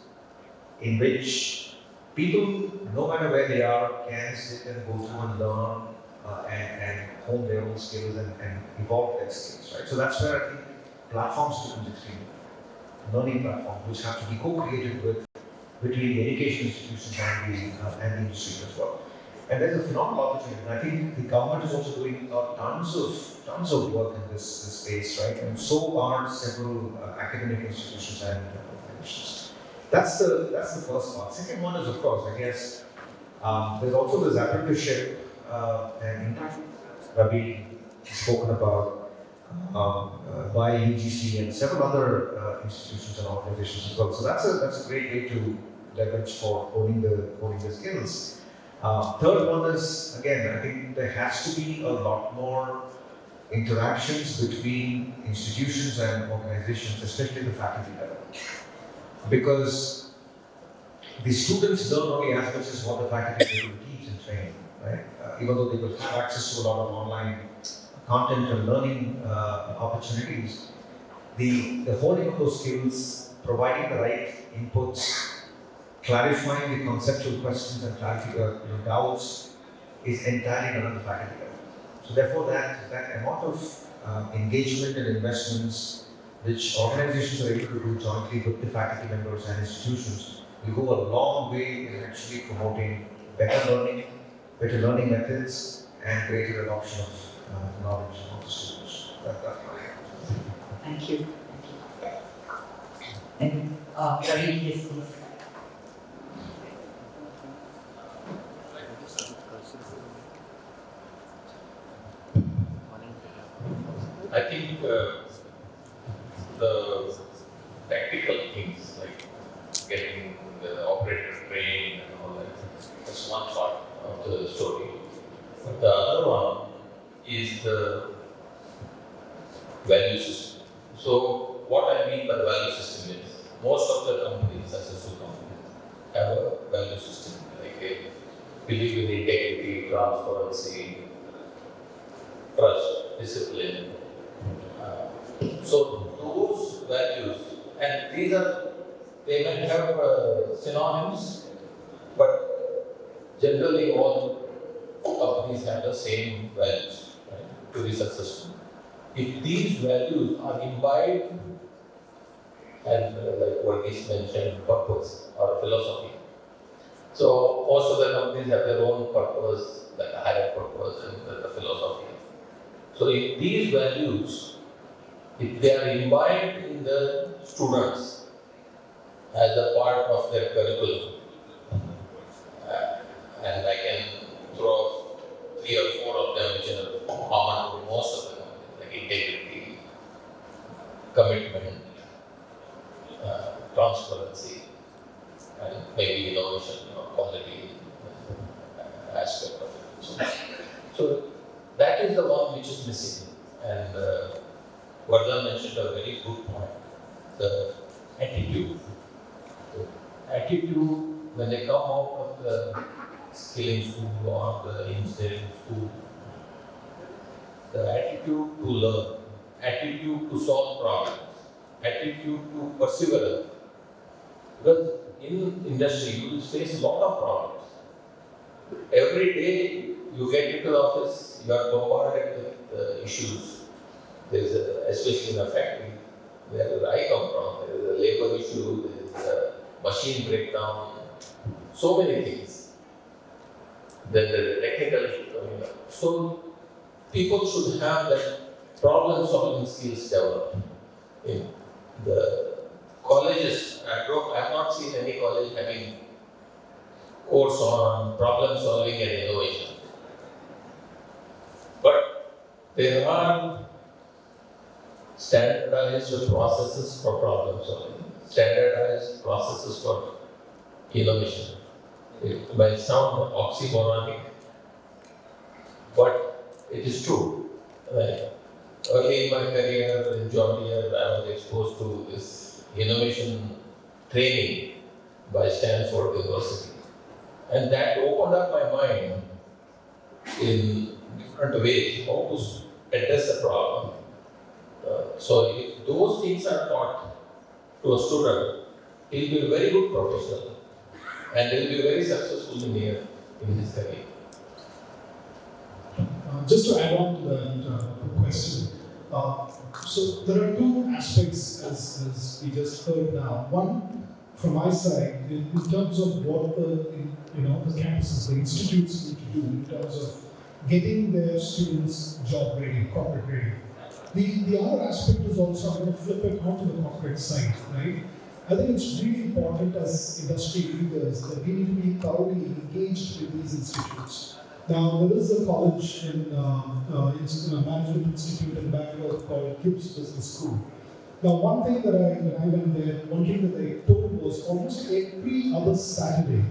in which people, no matter where they are, can sit and go through and learn and hone their own skills and evolve their skills, right? So that's where I think platforms become extremely learning platforms, which have to be co-created between the education institutions and the industry as well. And there's a phenomenal opportunity. And I think the government is also doing tons of work in this space, right? And so are several academic institutions and organizations. That's the first part. Second one is, of course, I guess there's also this apprenticeship and Rabi spoken about by UGC and several other institutions and organizations as well. So that's a great way to leverage for owning the skills. Third one is, again, I think there has to be a lot more interactions between institutions and organizations, especially the faculty level, because the students learn only as much as what the faculty is able to teach and train, right? Even though they will have access to a lot of online content and learning opportunities, the holding of those skills, providing the right inputs, clarifying the conceptual questions and clarifying doubts is entirely done at the faculty level. So therefore that amount of engagement and investments which organizations are able to do jointly with the faculty members and institutions will go a long way in actually promoting better learning methods and greater adoption of knowledge among the students. That's my Thank you. And Ravi, yes, please. I think the tactical things like getting the operator trained and all that, that's one part of the story. But the other one is the value system. So what I mean by the value system is most of the companies, successful companies, have a value system. Like they believe in integrity, transparency, discipline. Uh, so those values, and they may have synonyms, but generally all companies have the same values, right, to be successful. If these values are imbibed and like what is mentioned, purpose or philosophy. So most of the companies have their own purpose, like a higher purpose and the philosophy. So if these values, if they are imbibed in the students as a part of their curriculum, and I can throw 3 or 4 of them which are common to most of the companies, like integrity, commitment, transparency, and maybe innovation or quality aspect of it. So that is the one which is missing. And Vardhan mentioned a very good point, the attitude. The attitude when they come out of the skilling school or the engineering school, the attitude to learn, attitude to solve problems, attitude to persevere. Because in industry you will face a lot of problems. Every day you get into the office, you are bombarded with issues. There's especially in a factory where I come from, there is a labor issue, there is a machine breakdown, so many things. Then there is technical issue coming up. So people should have that problem solving skills developed. In the colleges, I have not seen any college having course on problem solving and innovation. But there are standardized processes for problem solving, standardized processes for innovation. It might sound oxymoronic, but it is true. Early in my career in John Deere, I was exposed to this innovation training by Stanford University. And that opened up my mind in different ways how to address the problem. So if those things are taught to a student, he'll be a very good professional and he'll be very successful in his career. Just to add on to that question, so there are 2 aspects as we just heard now. One, from my side, in terms of what the campuses, the institutes need to do in terms of getting their students job ready, corporate ready. The other aspect is also, I'm going to flip it onto the corporate side, right? I think it's really important as industry leaders that we need to be thoroughly engaged with these institutes. Now, there is a college in Management Institute in Bangalore called Gibbs Business School. Now, one thing that when I went there, one thing that they told was almost every other Saturday,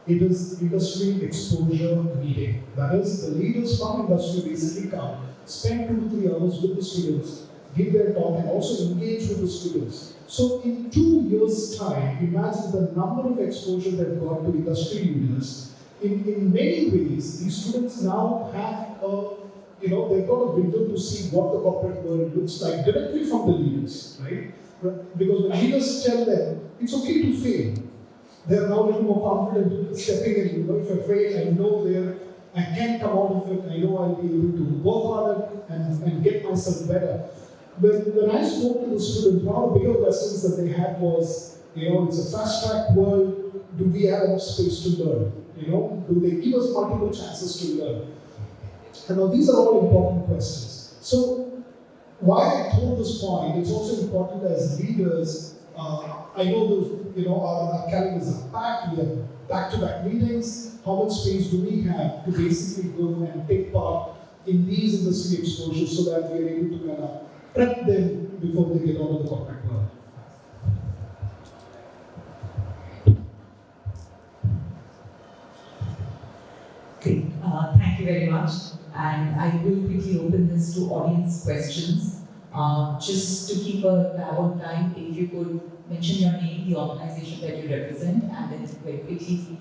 it is industry exposure meeting. That is, the leaders from industry basically come, spend 2 to 3 hours with the students, give their talk, and also engage with the students. So, in 2 years' time, imagine the number of exposure they've got to industry leaders. In many ways, these students now have they've got a window to see what the corporate world looks like directly from the leaders, right? Because when leaders tell them, it's okay to fail, they're now a little more confident stepping in. If I fail, I know I can come out of it, I know I'll be able to work on it and get myself better. When I spoke to the students, one of the bigger questions that they had was, it's a fast track world, do we have enough space to learn? Do they give us multiple chances to learn? And these are all important questions. So, why I told this point, it's also important as leaders. I know those, our calendars are packed, we have back-to-back meetings. How much space do we have to basically go and take part in these industry exposures so that we are able to kind of prep them before they get out of the corporate world? Okay, thank you very much. And I will quickly open this to audience questions. Just to keep a tab on time, if you could mention your name, the organization that you represent, and then very quickly,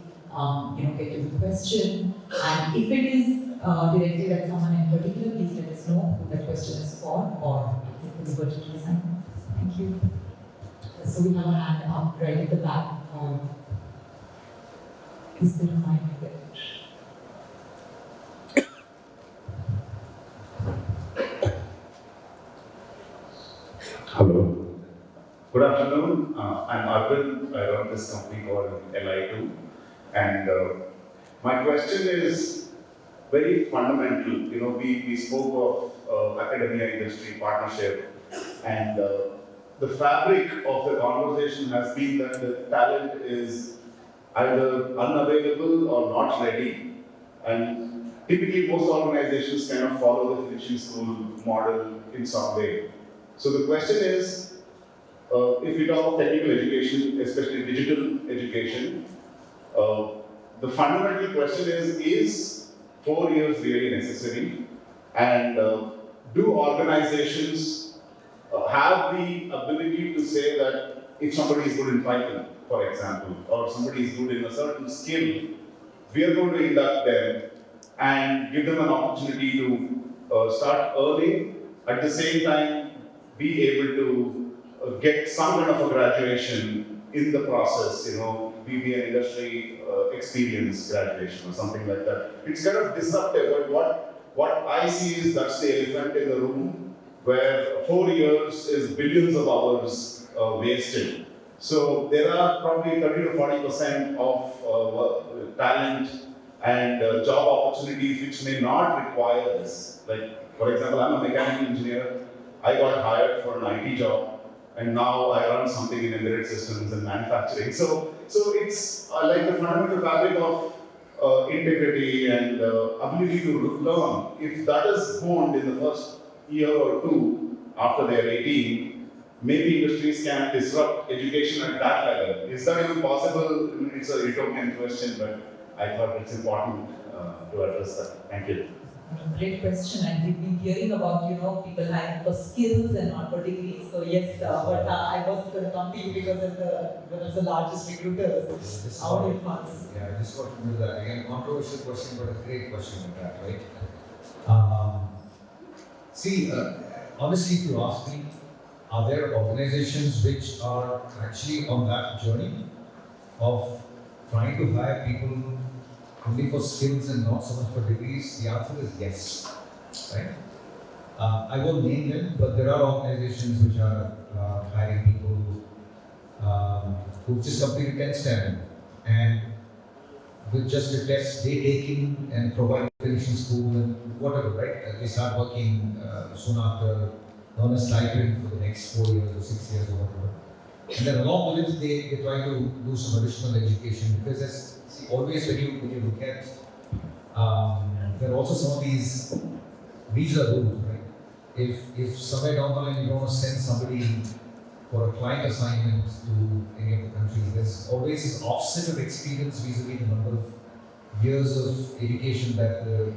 get to the question. And if it is directed at someone in particular, please let us know who that question is for, or it is vertically assigned. Thank you. So we have a hand up right at the back. Is there a mic there? Hello. Good afternoon. I'm Arvind. I run this company called LI2. And my question is very fundamental. You know, we spoke of academia industry partnership, and the fabric of the conversation has been that the talent is either unavailable or not ready. And typically, most organizations kind of follow the finishing school model in some way. So the question is, if we talk of technical education, especially digital education, the fundamental question is 4 years really necessary? And do organizations have the ability to say that if somebody is good in Python, for example, or somebody is good in a certain skill, we are going to induct them and give them an opportunity to start earning, at the same time be able to get some kind of a graduation in the process, you know, be an industry experience graduation or something like that. It's kind of disruptive, but what I see is that's the elephant in the room, where 4 years is billions of hours wasted. So there are probably 30 to 40% of talent and job opportunities which may not require this. Like, for example, I'm a mechanical engineer. I got hired for an IT job, and now I run something in embedded systems and manufacturing. So it's like the fundamental fabric of integrity and ability to learn. If that is honed in the first year or two after they are 18, maybe industries can disrupt education at that level. Is that even possible? I mean, it's a utopian question, but I thought it's important to address that. Thank you. Great question, and we've been hearing about, you know, people hiring for skills and not for degrees. So yes, but I was going to come to you because of one of the largest recruiters. How are your thoughts? Yeah, I just got to do that. Again, controversial question, but a great question in that, right? Honestly, if you ask me, are there organizations which are actually on that journey of trying to hire people only for skills and not so much for degrees? The answer is yes, right? I won't name them, but there are organizations which are hiring people who've just completed 10th standard, and with just a test they take in and provide finishing school and whatever, right? They start working soon after, earn a stipend for the next 4 years or 6 years or whatever. And then along with it, they try to do some additional education, because that's always when you look at, there are also some of these visa rules, right? If somewhere down the line you want to send somebody for a client assignment to any of the countries, there's always this offset of experience vis-a-vis the number of years of education that the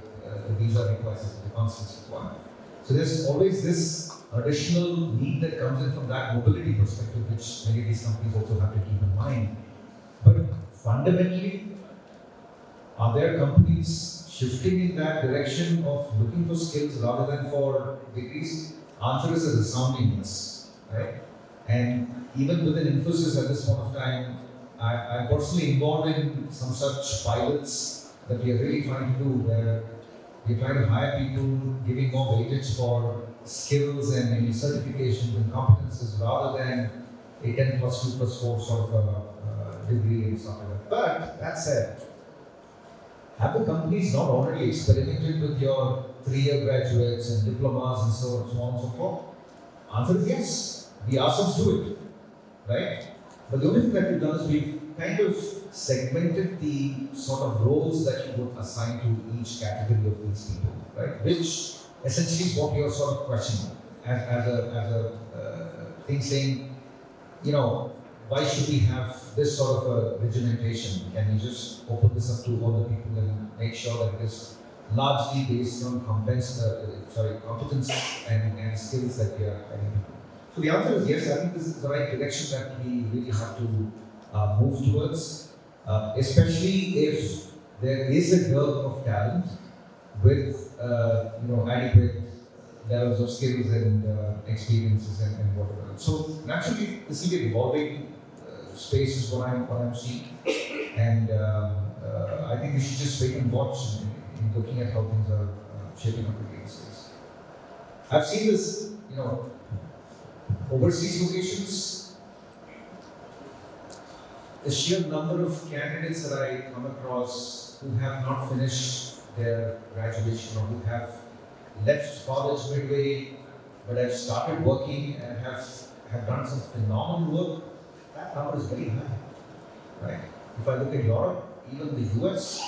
visa requires, the constants require. So there's always this additional need that comes in from that mobility perspective, which many of these companies also have to keep in mind. But fundamentally, are there companies shifting in that direction of looking for skills rather than for degrees? Answer is a resounding yes, right? And even within Infosys at this point of time, I'm personally involved in some such pilots that we are really trying to do, where we're trying to hire people, giving more weightage for skills and maybe certifications and competences rather than a 10 plus 2 plus 4 sort of a degree and stuff like that. But that said, have the companies not already experimented with your 3-year graduates and diplomas and so on and so forth? Answer is yes. We ourselves do it, right? But the only thing that we've done is we've kind of segmented the sort of roles that you would assign to each category of these people, right? Which essentially is what you're sort of questioning as a thing, saying, you know, why should we have this sort of a regimentation? Can we just open this up to all the people and make sure that it is largely based on competence and skills that we are having? So the answer is yes. I think this is the right direction that we really have to move towards, especially if there is a dearth of talent. with adequate levels of skills and experiences and whatever. So naturally, this will be an evolving space is what I'm seeing, and I think we should just wait and watch in looking at how things are shaping up against this. I've seen this, overseas locations. The sheer number of candidates that I come across who have not finished their graduation or who have left college midway but have started working and have done some phenomenal work, that number is very high. Right? If I look at Europe, even the US,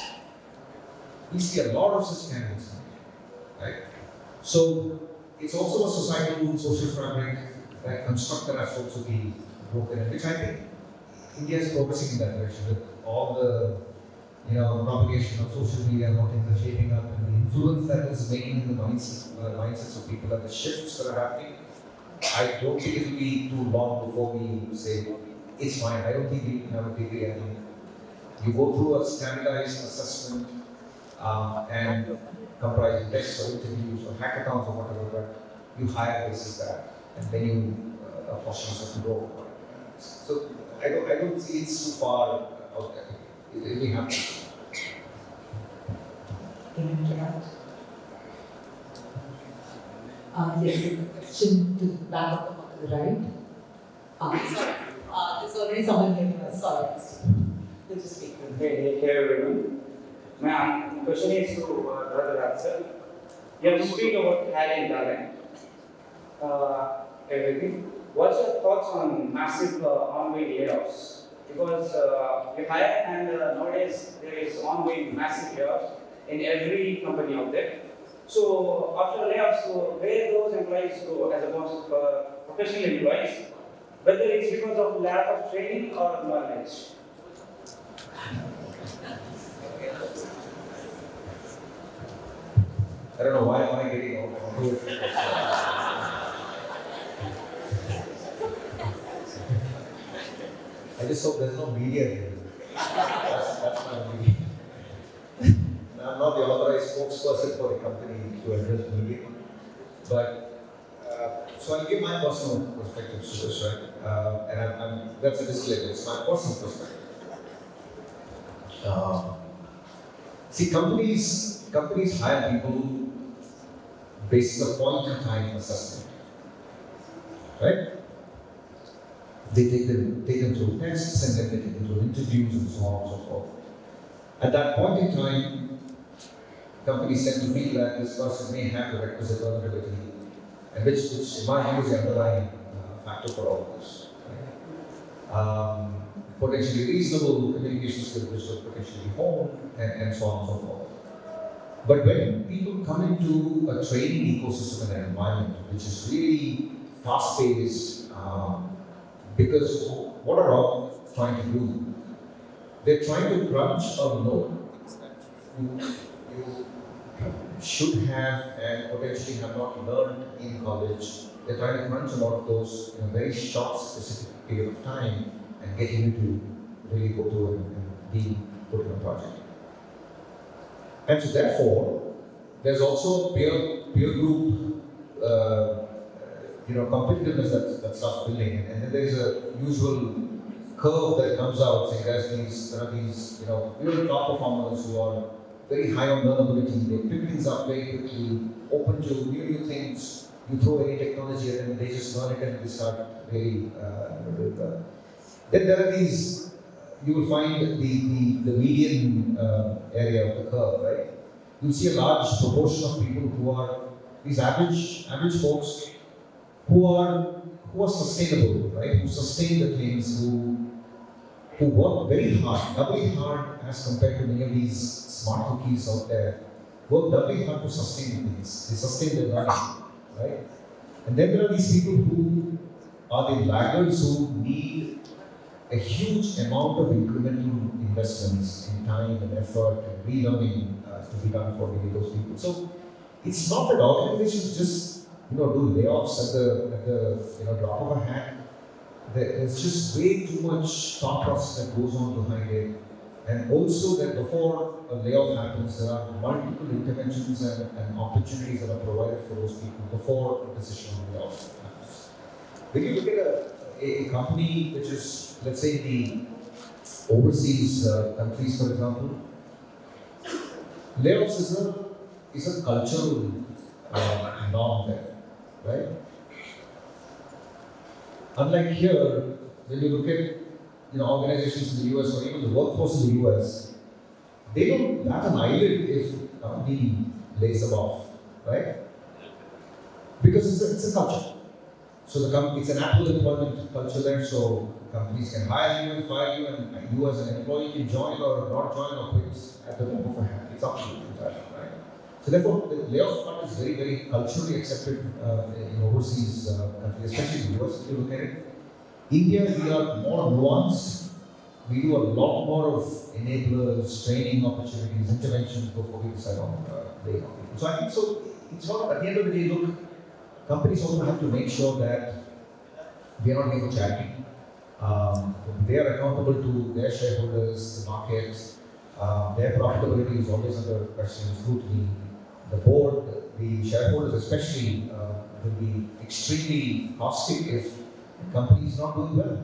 we see a lot of such candidates. Right? So it's also a societal, social fabric that construct that has to also be broken, which I think India is progressing in that direction with all the propagation of social media and how things are shaping up and the influence that is making in the mindsets of people and the shifts that are happening. I don't think it will be too long before we say it's fine. I don't think we can have a degree. I think you go through a standardized assessment and comprising tests or interviews or hackathons or whatever, but you hire places that and then you apportion certain role. So I don't see it's too far out there. It really happens. Can you interact? Yes, there's a question to the back of the right. Sorry. There's already someone here. Sorry. We'll just speak. Hey everyone. My question is to Brother Axel. You have to speak about talent. Everything. What's your thoughts on massive ongoing layoffs? Because you hire and nowadays there is ongoing massive layoffs in every company out there. So after layoffs, where those employees go as opposed to professional employees, whether it's because of lack of training or knowledge. I don't know why am I getting onto it. I just hope there's no media here. That's my media. I'm not the authorized spokesperson for the company to address media, but so I'll give my personal perspective to this, right? And that's a disclaimer. It's my personal perspective. See, companies hire people based on point-in-time assessment, right? They take them through tests and then they take them through interviews and so on and so forth. At that point in time, companies tend to feel that this person may have the requisite vulnerability, and which in my view is the underlying factor for all of this. Right? Potentially reasonable communication skills which will potentially be honed and so on and so forth. But when people come into a training ecosystem and an environment which is really fast-paced, because what are all trying to do? They're trying to crunch a note you should have and potentially have not learned in college. They're trying to crunch a lot of those in a very short, specific period of time and get you to really go through and be put in a project. And so therefore, there's also peer group, competitiveness that starts building, and then there's a usual curve that comes out saying there are these really top performers who are very high on learnability. They pick things up very quickly, open to new things. You throw any technology at them, they just learn it and they start really doing well. Then there are these, you will find the median area of the curve, right? You'll see a large proportion of people who are these average folks who are sustainable, right? Who sustain the things, who work very hard, doubly hard as compared to many of these smart cookies out there. Work doubly hard to sustain things. They sustain their learning, right? And then there are these people who are the laggards who need a huge amount of incremental investments in time and effort and relearning to be done for many of those people. So it's not that organizations just do layoffs at the drop of a hat. There's just way too much thought process that goes on behind it. And also that before a layoff happens, there are multiple interventions and opportunities that are provided for those people before a decision on layoff happens. When you look at a company which is, let's say, the overseas countries, for example, layoffs is a cultural norm there, right? Unlike here, when you look at organizations in the US or even the workforce in the US, they don't bat an eyelid if a company lays them off, right? Because it's a culture. So it's an actual employment culture there, so companies can hire you and fire you, and you as an employee can join or not join or quit at the drop of a hat. It's up to you, right? So therefore, the layoff part is very, very culturally accepted in overseas countries, especially the US. If you look at it, India, we are more nuanced. We do a lot more of enablers, training opportunities, interventions before we decide on laying off people. So I think so. It's sort of at the end of the day, look, companies also have to make sure that we are not here for charity. They are accountable to their shareholders, the markets. Their profitability is always under question and scrutiny. The board, the shareholders especially, will be extremely caustic if the company is not doing well,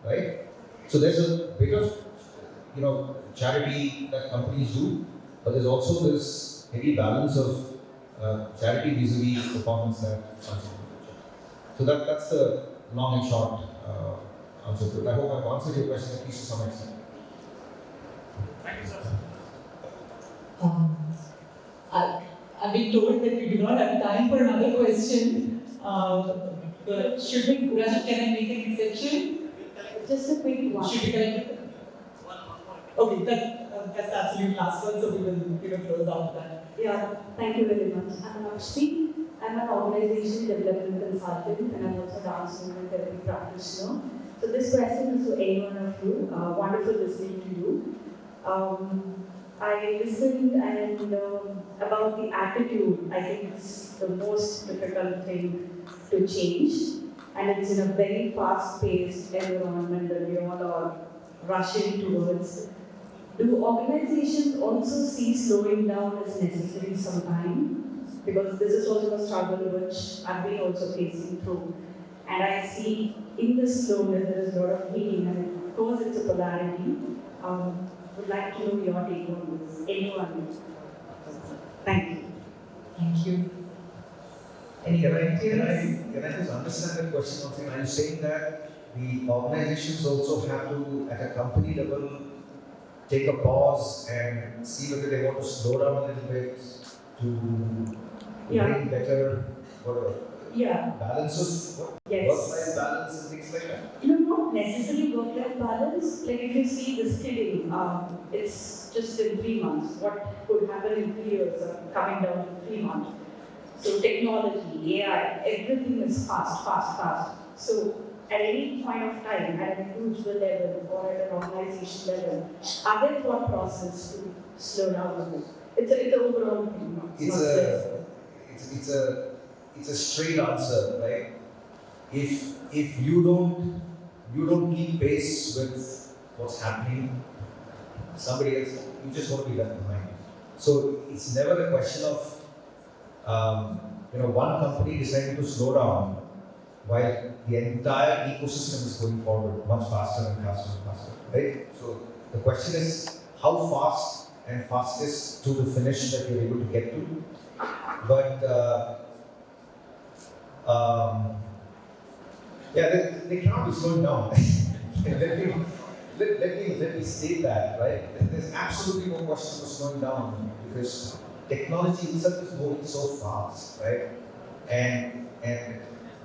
right? So there's a bit of, charity that companies do, but there's also this heavy balance of charity vis-a-vis performance that comes into the picture. So that's the long and short answer to it. I hope I've answered your question at least to some extent. Thank you, sir. I've been told that we do not have time for another question. But should we, Rajat, can I make an exception? Just a quick one. Should we collect? Okay, that's the absolute last one, so we will close out that. Yeah, thank you very much. I'm Akshi. I'm an organization development consultant and I'm also a dance movement therapy practitioner. So this question is to any one of you. Wonderful listening to you. I listened and about the attitude, I think it's the most difficult thing to change. And it's in a very fast-paced environment that we all are rushing towards. Do organizations also see slowing down as necessary sometimes? Because this is also a struggle which I've been also facing through. And I see in this slowness there is a lot of healing, and of course it's a polarity. Would like to know your take on this. Anyone? Thank you. Thank you. Can I just understand that question once again? Are you saying that the organizations also have to, at a company level, take a pause and see whether they want to slow down a little bit to bring better balance of work-life balance and things like that? Not necessarily work-life balance. Like if you see this today, it's just in 3 months. What could happen in 3 years coming down to 3 months? So technology, AI, everything is fast. So at any point of time, at an individual level or at an organization level, are there thought process to slow down a bit? It's an overall thing. It's a straight answer, right? If you don't keep pace with what's happening, somebody else, you just want to be left behind. So it's never a question of one company deciding to slow down while the entire ecosystem is going forward much faster and faster, right? So the question is how fast and fastest to the finish that you're able to get to. But they cannot be slowing down. let me state that, right? There's absolutely no question of slowing down because technology itself is moving so fast, right? And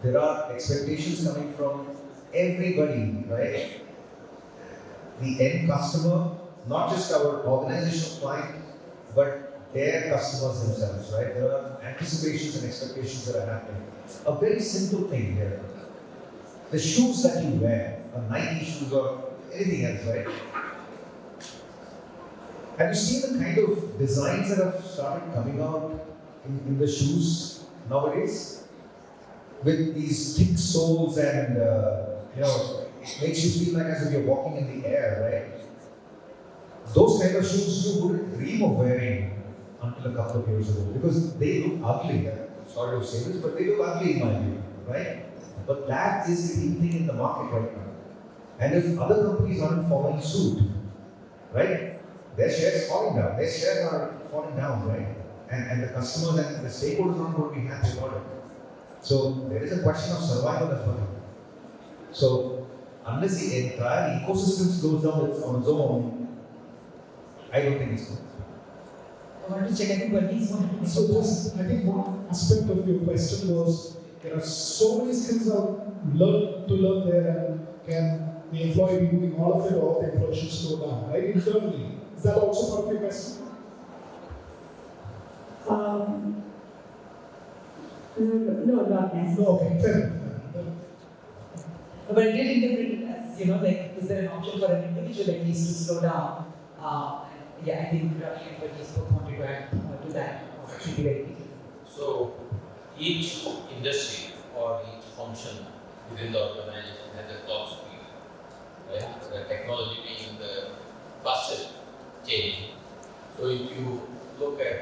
there are expectations coming from everybody, right? The end customer, not just our organizational client, but their customers themselves, right? There are anticipations and expectations that are happening. A very simple thing here. The shoes that you wear, a Nike shoes or anything else, right? Have you seen the kind of designs that have started coming out in the shoes nowadays? With these thick soles and, it makes you feel like as if you're walking in the air, right? those kind of shoes you wouldn't dream of wearing until a couple of years ago because they look ugly. Sorry to say this, but they look ugly in my view, right? But that is the thing in the market right now. And if other companies aren't following suit, right, their shares falling down. Their shares are falling down, right? And the customers and the stakeholders aren't going to be happy about it. So there is a question of survival as well. So unless the entire ecosystem slows down on its own, I don't think it's good. I want to check everybody's one. So just, I think one aspect of your question was there are so many skills out to learn there, and can the employee be doing all of it or the employee should slow down, right? Internally. Is that also part of your question? No, not necessarily. No, okay, fair enough. But I did interpret it as, is there an option for an individual at least to slow down? Yeah, I think everybody spoke wanted to add to that. It should be very clear. So each industry or each function within the organization has a clock speed, right? The technology being the fastest change. So if you look at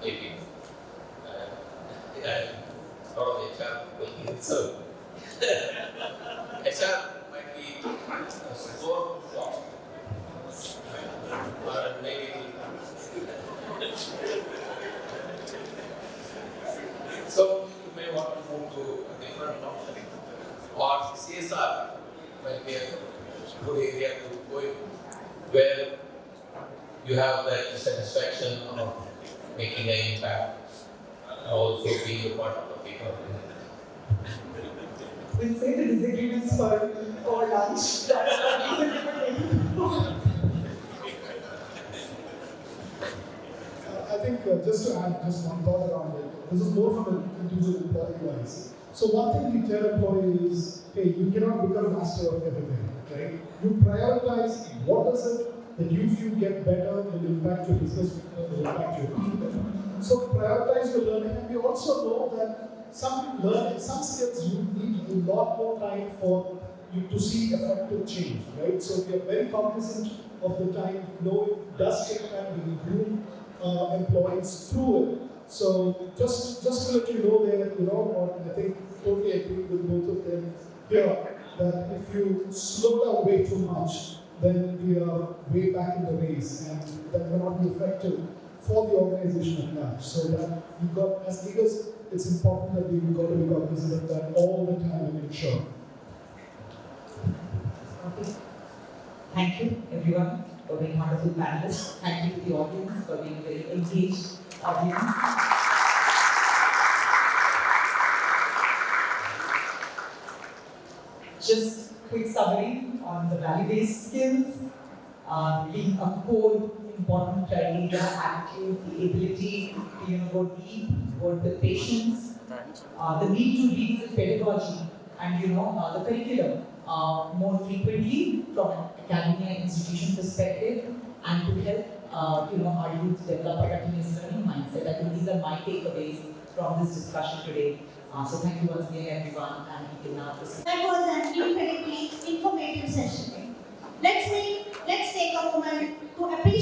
maybe a lot of HR will so HR might be a slow clock, or maybe so you may want to move to a different function, or CSR might be a good area to go in, where you have that satisfaction of making an impact, and also being a part of the people. We'll say the disagreements for lunch. I think just to add just one thought around it, this is more from an individual employee wise. So one thing we tell employees is, hey, you cannot become a master of everything, right? You prioritize what does it that you feel get better will impact your business, will impact your people. So prioritize your learning, and we also know that some skills you need a lot more time for you to see effective change, right? So we are very cognizant of the time. It does take time to groom employees through it. So just to let you know that, I think totally agree with both of them here, that if you slow down way too much, then we are way back in the race, and that may not be effective for the organization at large. So that we got, as leaders, it's important that we got to be cognizant of that all the time and ensure. Okay. Thank you, everyone, for being wonderful panelists. Thank you to the audience for being a very engaged audience. Just quick summary on the value-based skills. Being a core important criteria, attitude, the ability to go deep, work with patients, the need to revisit pedagogy and the curriculum more frequently from an academia institution perspective, and to help our youth develop a continuous learning mindset. I think these are my takeaways from this discussion today. So thank you once again, everyone, and we can now proceed. That was an incredibly informative session. Let's take a moment to appreciate